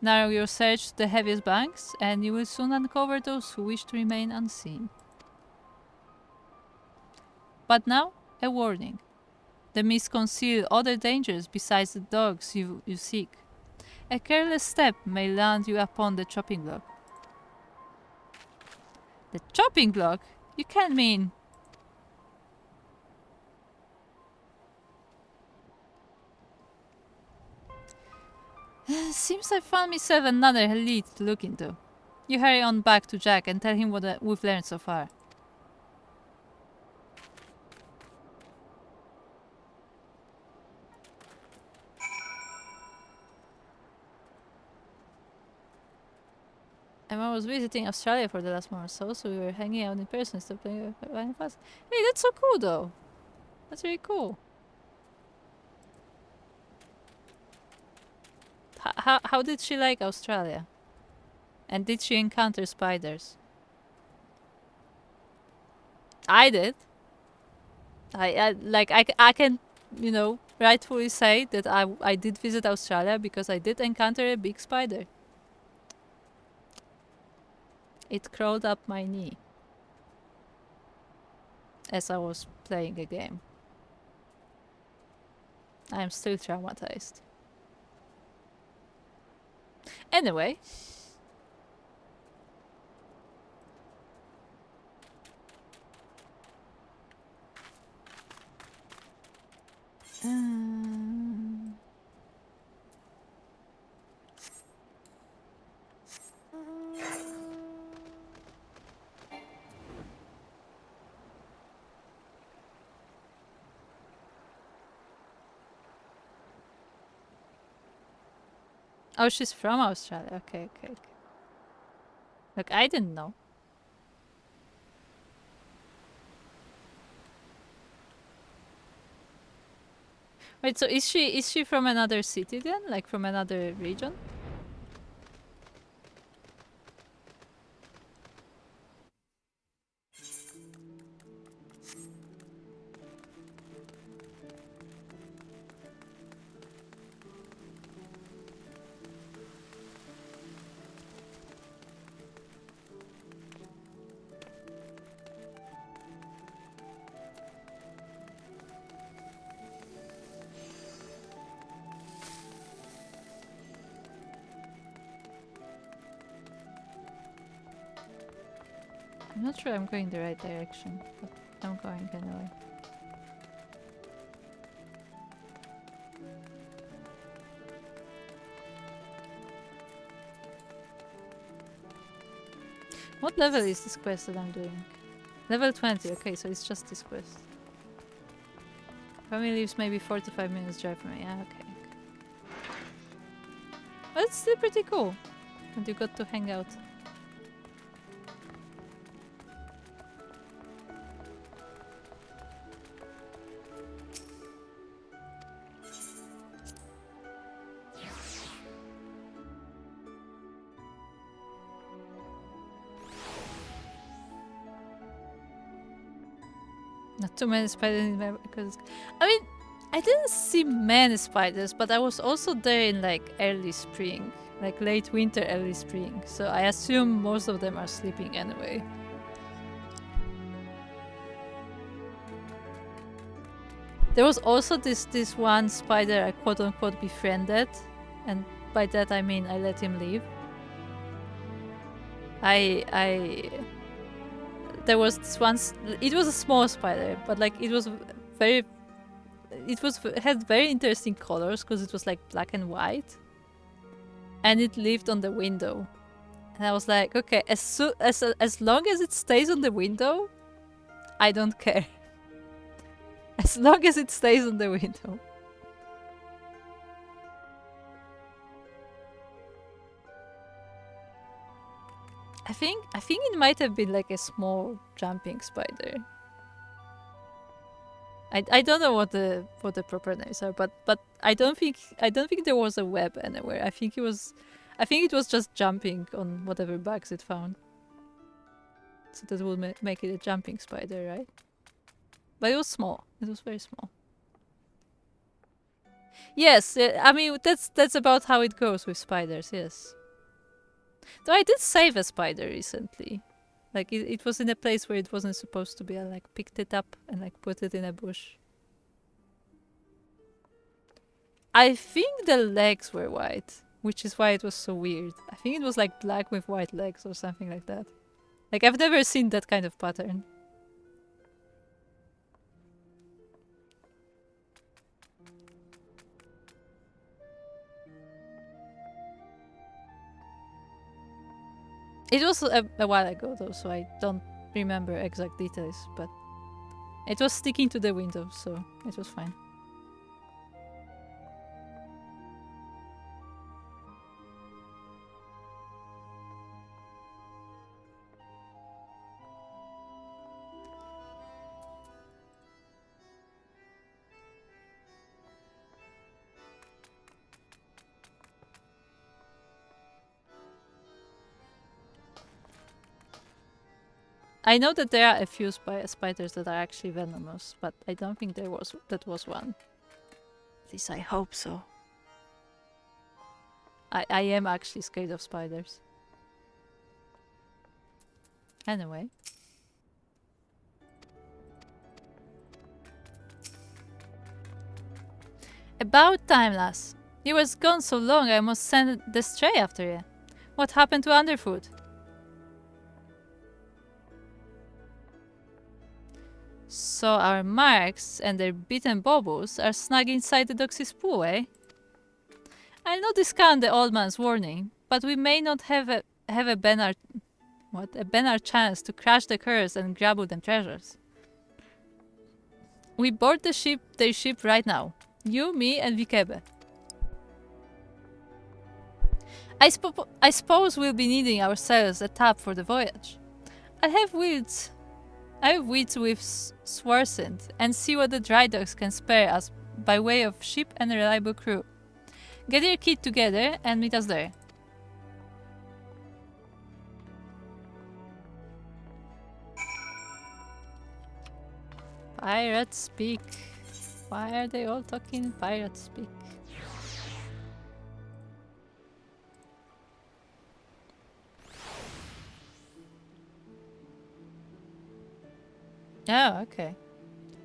S1: Narrow your search to the heaviest banks, and you will soon uncover those who wish to remain unseen. But now, a warning. The mists conceal other dangers besides the dogs you seek. A careless step may land you upon the chopping block. The chopping block? You can't mean... Seems I found myself another lead to look into. You hurry on back to Jack and tell him what we've learned so far. Emma was visiting Australia for the last month or so we were hanging out in person instead of playing fast. Hey, that's so cool though. That's really cool. How did she like Australia? And did she encounter spiders? I did. I can, you know, rightfully say that I did visit Australia because I did encounter a big spider. It crawled up my knee as I was playing a game. I am still traumatized. Anyway. Oh, she's from Australia. Okay. Look, I didn't know. Wait, so is she from another city then? Like from another region? I'm not sure I'm going the right direction, but I'm going anyway. What level is this quest that I'm doing? Level 20, okay, so it's just this quest. Family lives maybe 45 minutes drive from me. Yeah, okay. But it's still pretty cool. And you got to hang out. Not too many spiders in my... because I mean, I didn't see many spiders, but I was also there in like early spring. Like late winter, early spring. So I assume most of them are sleeping anyway. There was also this one spider I quote-unquote befriended. And by that I mean I let him leave. There was this one... It was a small spider, but like it was very... had very interesting colors because it was like black and white. And it lived on the window. And I was like, okay, as long as it stays on the window, I don't care. As long as it stays on the window. I think it might have been like a small jumping spider. I don't know what the proper names are, but I don't think there was a web anywhere. I think it was just jumping on whatever bugs it found. So that would make it a jumping spider, right? But it was small. It was very small. Yes, I mean, that's about how it goes with spiders, yes. Though I did save a spider recently. Like, it was in a place where it wasn't supposed to be. I, like, picked it up and, like, put it in a bush. I think the legs were white, which is why it was so weird. I think it was, like, black with white legs or something like that. Like, I've never seen that kind of pattern. It was a while ago, though, so I don't remember exact details, but it was sticking to the window, so it was fine. I know that there are a few spiders that are actually venomous, but I don't think that was one. At least I hope so. I am actually scared of spiders. Anyway. About time, lass. You was gone so long I must send the stray after you. What happened to Underfoot? So our marks and their beaten baubles are snug inside the doxy's pool, eh? I'll not discount the old man's warning, but we may not have a Benar chance to crash the curse and grab all them treasures. We board their ship right now. You, me, and Vikebe. I suppose we'll be needing ourselves a tap for the voyage. I have weeds with Swarsend and see what the dry docks can spare us by way of ship and a reliable crew. Get your kit together and meet us there. Pirate speak. Why are they all talking pirate speak? Oh, okay.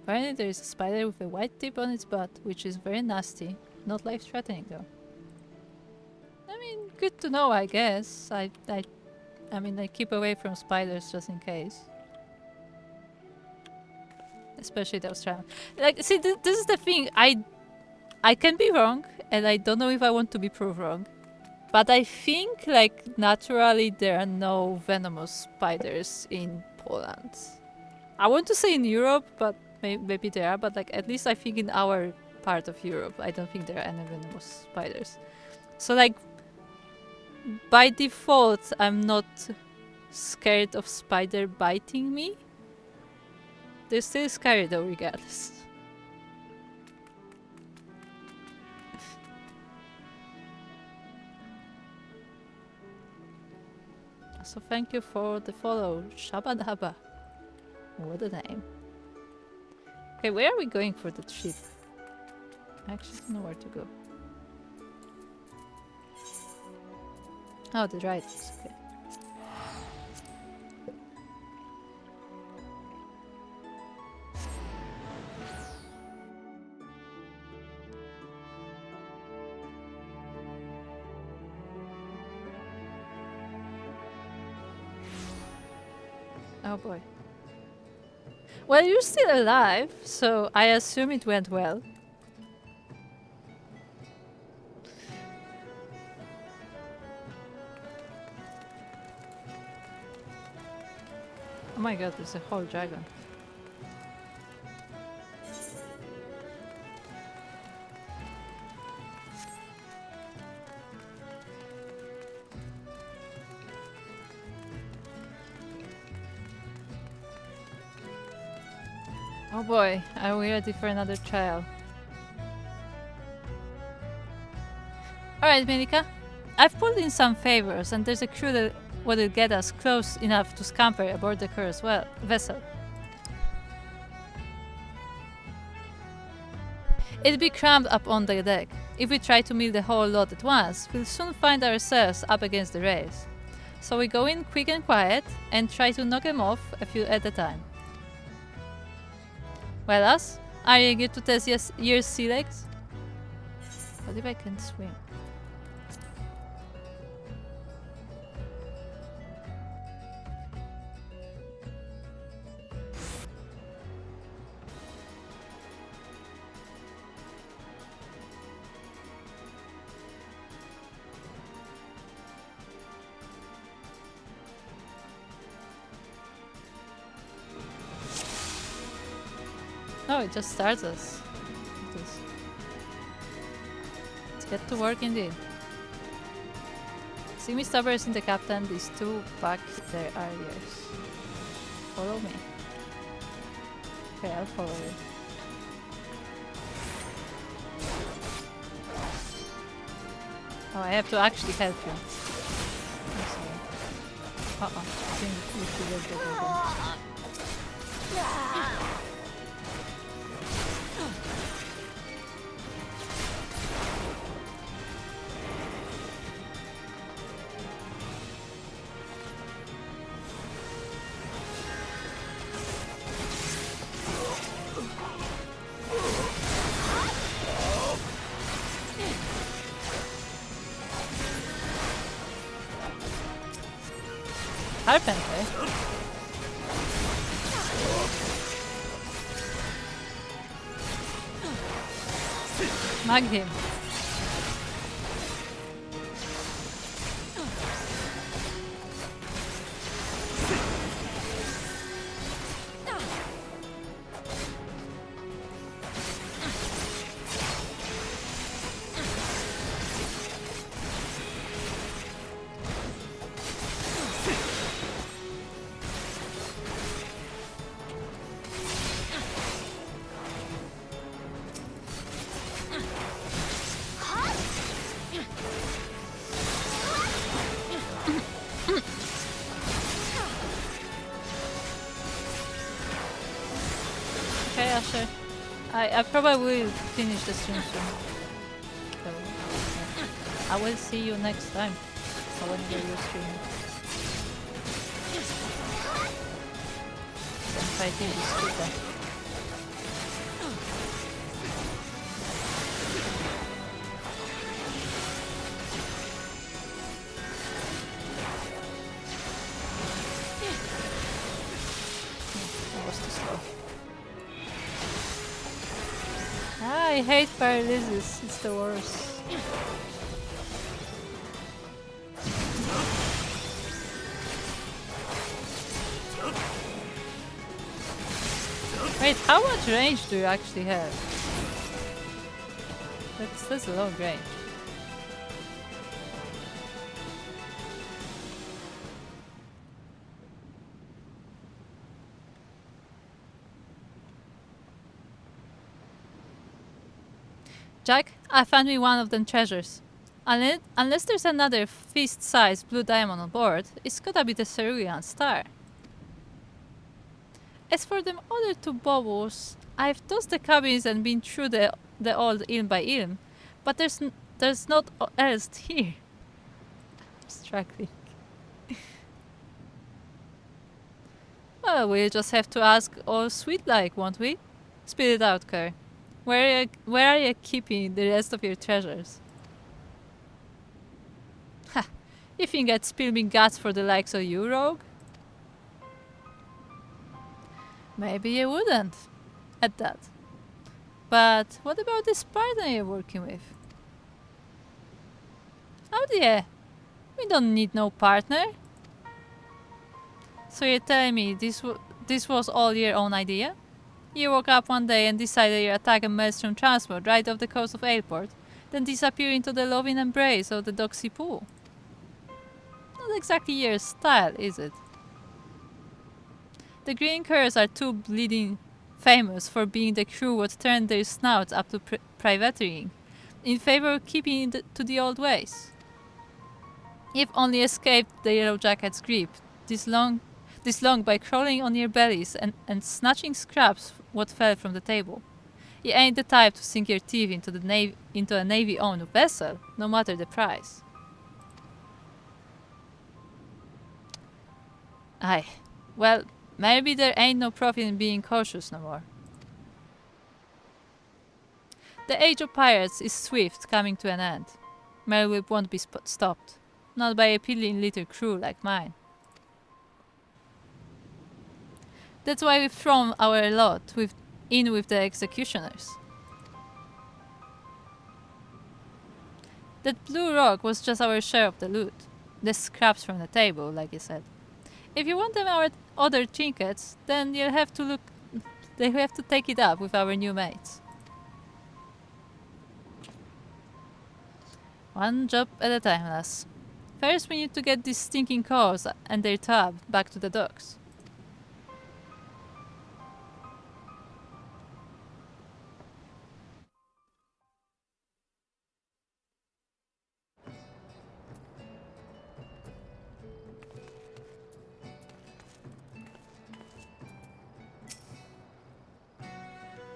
S1: Apparently there is a spider with a white tip on its butt, which is very nasty. Not life-threatening though. I mean, good to know, I guess. I mean, I keep away from spiders just in case. Especially the Australian. Like, see, this is the thing. I can be wrong, and I don't know if I want to be proved wrong. But I think, like, naturally there are no venomous spiders in Poland. I want to say in Europe, but maybe there are. But, like, at least I think in our part of Europe, I don't think there are any venomous spiders. So, like, by default, I'm not scared of spider biting me. They're still scary though, regardless. So thank you for the follow, Shabadaba. What a name. Okay, where are we going for the trip? I actually don't know where to go. Oh, the right. Okay. Oh boy. Well, you're still alive, so I assume it went well. Oh my god, there's a whole dragon. Oh boy, are we ready for another trial? Alright, Milika. I've pulled in some favors, and there's a crew that will get us close enough to scamper aboard the curse vessel. It'd be crammed up on the deck. If we try to mill the whole lot at once, we'll soon find ourselves up against the rails. So we go in quick and quiet and try to knock them off a few at a time. Well, us? Are you eager to test your sea legs? What if I can't swim? No, it just starts us. Let's get to work indeed. See me stoppers in the captain, these two back there are yours. Follow me. Okay, I'll follow you. Oh, I have to actually help you. I'm sorry. Uh-oh. I think we should just go again. Carpenter? Mag him. Sure. I probably will finish the stream soon. So, I will see you next time. I will hear you stream. I'm fighting this creeper. I was too slow. I hate paralysis, it's the worst. Wait, how much range do you actually have? That's a long range. Jack, I found me one of them treasures. Unless there's another fist-sized blue diamond on board, it's gotta be the Cerulean Star. As for them other two baubles, I've tossed the cabins and been through the old ilm by ilm, but there's not else here. I'm struggling. Well, we'll just have to ask all sweet-like, won't we? Spit it out, Kerr. Where are you keeping the rest of your treasures? Ha! You think I'd spill me guts for the likes of you, rogue? Maybe you wouldn't, at that. But what about this partner you're working with? Oh dear, we don't need no partner. So you're telling me this was all your own idea? You woke up one day and decided you'd attack a maelstrom transport right off the coast of Airport, then disappear into the loving embrace of the Doxy pool. Not exactly your style, is it? The Green Curs are too bleeding famous for being the crew what turned their snouts up to privateering, in favor of keeping to the old ways. You've only escaped the Yellow Jacket's grip this long by crawling on your bellies and snatching scraps what fell from the table. You ain't the type to sink your teeth into a Navy-owned vessel, no matter the price. Aye. Well, maybe there ain't no profit in being cautious no more. The age of pirates is swift coming to an end. Merlwyb won't be stopped. Not by a piddling little crew like mine. That's why we've thrown our lot in with the executioners. That blue rock was just our share of the loot. The scraps from the table, like you said. If you want them our other trinkets, then you'll have to they have to take it up with our new mates. One job at a time, lass. First we need to get these stinking cows and their tub back to the docks.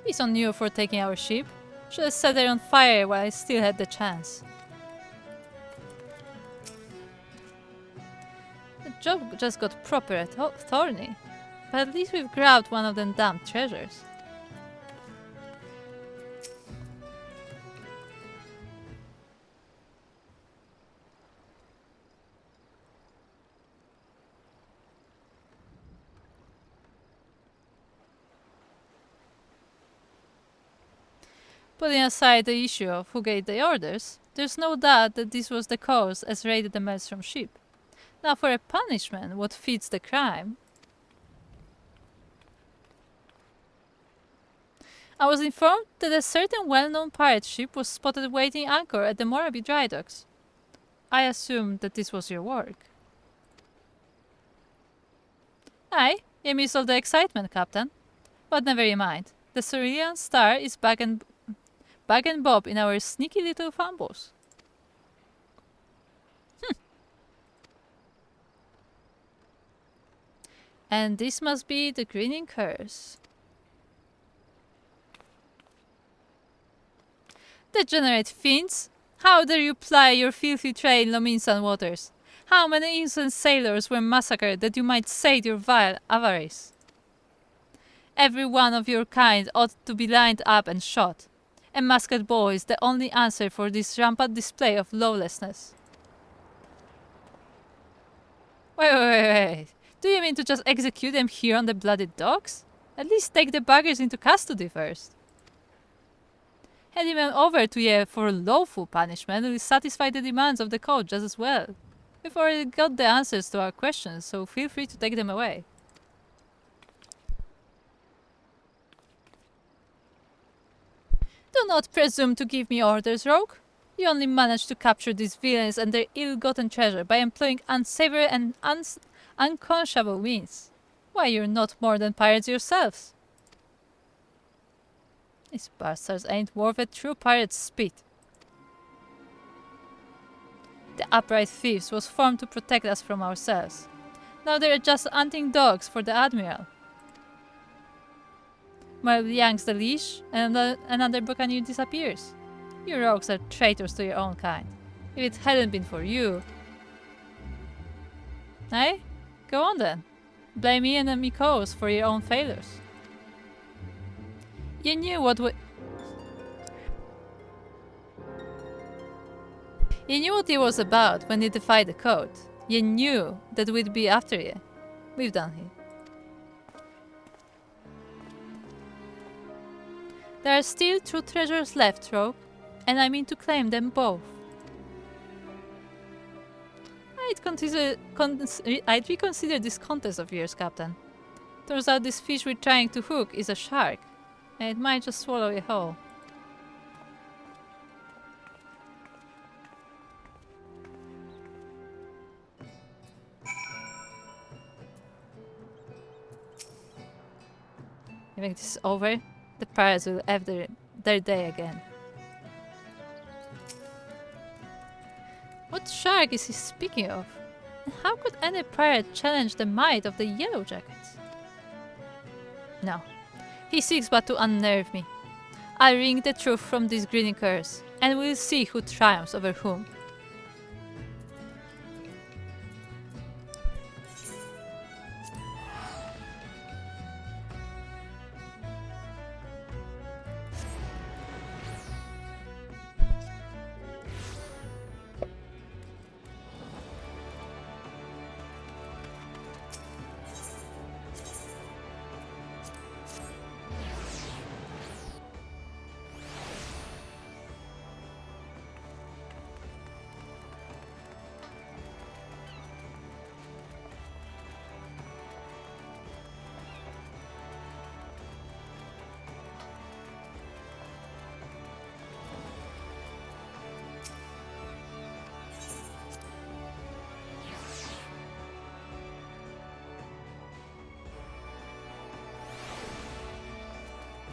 S1: Peace on you for taking our ship. Should have set her on fire while I still had the chance. The job just got proper thorny. But at least we've grabbed one of them damn treasures. Putting aside the issue of who gave the orders, there's no doubt that this was the cause as raided the Maelstrom ship. Now for a punishment, what fits the crime? I was informed that a certain well-known pirate ship was spotted waiting anchor at the Moraby dry docks. I assumed that this was your work. Aye, you missed all the excitement, Captain. But never you mind. The Cerulean Star is back and bob in our sneaky little fumbles. And this must be the grinning curse. Degenerate fiends! How dare you ply your filthy trade in Lominsan waters? How many innocent sailors were massacred that you might sate your vile avarice? Every one of your kind ought to be lined up and shot. A masked ball is the only answer for this rampant display of lawlessness. Wait. Do you mean to just execute them here on the bloody docks? At least take the buggers into custody first. Handing them over to you for lawful punishment will satisfy the demands of the code just as well. We've already got the answers to our questions, so feel free to take them away. Do not presume to give me orders, rogue. You only managed to capture these villains and their ill-gotten treasure by employing unsavory and unconscionable means. Why, you're not more than pirates yourselves. These bastards ain't worth a true pirate's spit. The Upright Thieves was formed to protect us from ourselves. Now they're just hunting dogs for the Admiral. Merlwyb yanks the leash, and another buccaneer disappears. You rogues are traitors to your own kind. If it hadn't been for you... Aye? Go on then. Blame me and the Mikos for your own failures. You knew what it was about when you defied the code. You knew that we'd be after you. We've done it. There are still 2 treasures left, rogue, and I mean to claim them both. I'd reconsider this contest of yours, Captain. Turns out this fish we're trying to hook is a shark, and it might just swallow you whole. You think this is over? The pirates will have their day again. What shark is he speaking of? And how could any pirate challenge the might of the Yellow Jackets? No, he seeks but to unnerve me. I wring the truth from this grinning curse, and we'll see who triumphs over whom.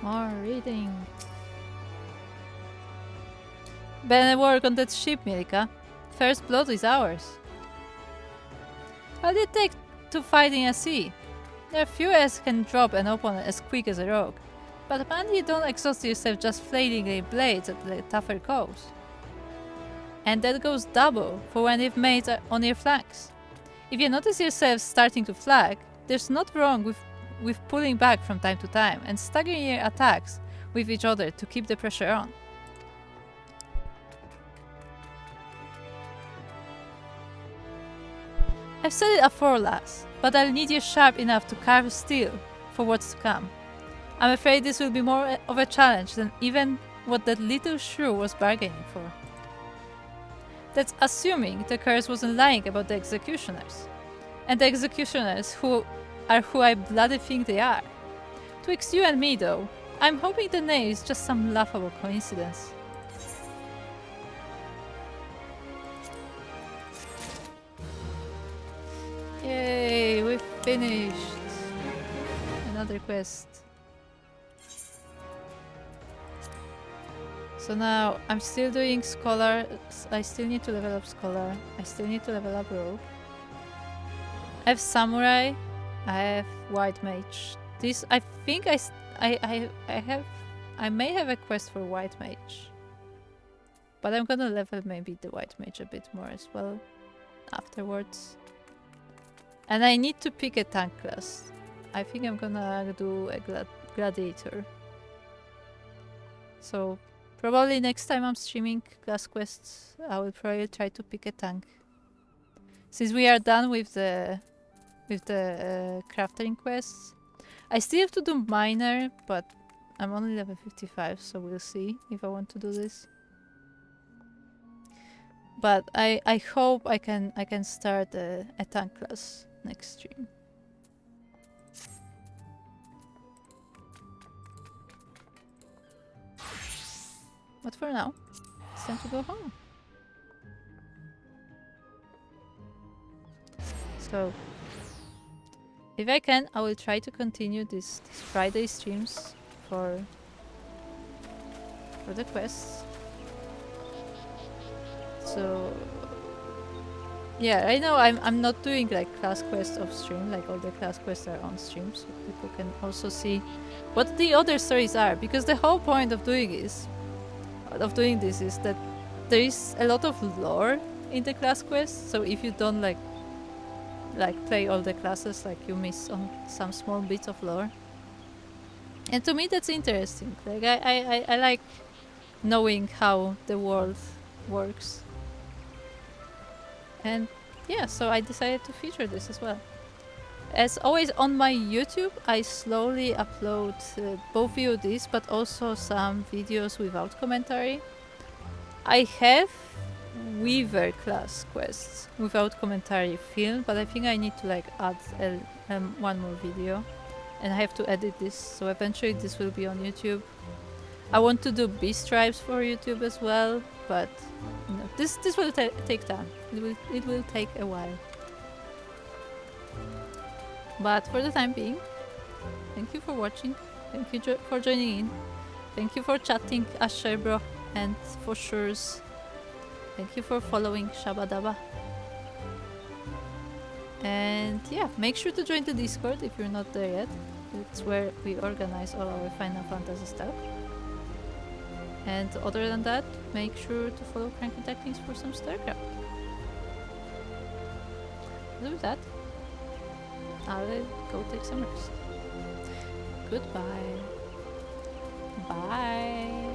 S1: More reading. Better work on that ship, Milka. First blood is ours. How did it take to fighting a sea? There are few as can drop an opponent as quick as a rogue. But apparently you don't exhaust yourself just flailing a blades at the tougher coast. And that goes double for when you've mates are on your flanks. If you notice yourself starting to flag, there's not wrong with pulling back from time to time and staggering your attacks with each other to keep the pressure on. I've said it afore, lass, but I'll need you sharp enough to carve steel for what's to come. I'm afraid this will be more of a challenge than even what that little shrew was bargaining for. That's assuming the curse wasn't lying about the executioners. And the executioners who I bloody think they are. Twixt you and me, though, I'm hoping the name is just some laughable coincidence. Yay, we've finished! Another quest. So now, I'm still doing Scholar. I still need to level up Scholar. I still need to level up Rogue. I have Samurai. I have White Mage. This, I think I may have a quest for White Mage. But I'm gonna level maybe the White Mage a bit more as well afterwards. And I need to pick a tank class. I think I'm gonna do a Gladiator. So probably next time I'm streaming class quests, I will probably try to pick a tank. Since we are done with the crafting quests. I still have to do minor, but I'm only level 55, so we'll see if I want to do this. But I hope I can start a tank class next stream. But for now, it's time to go home. So if I can, I will try to continue these Friday streams for the quests. So yeah, right now I'm not doing like class quests off stream, like all the class quests are on stream, so people can also see what the other stories are. Because the whole point of doing this is that there is a lot of lore in the class quests. So if you don't like play all the classes, like you miss on some small bits of lore. And to me that's interesting. Like I like knowing how the world works. And yeah, so I decided to feature this as well. As always on my YouTube, I slowly upload both VODs but also some videos without commentary. I have Weaver class quests without commentary film, but I think I need to like add one more video, and I have to edit this, so eventually this will be on YouTube. I want to do Beast Tribes for YouTube as well, but you know, this will take time. It will take a while. But for the time being, thank you for watching. Thank you for joining in. Thank you for chatting, Asherbro, and for Shurs. Thank you for following Shabadaba. And yeah, make sure to join the Discord if you're not there yet. It's where we organize all our Final Fantasy stuff. And other than that, make sure to follow Cranky Tactics for some StarCraft. With that, I'll go take some rest. Goodbye. Bye.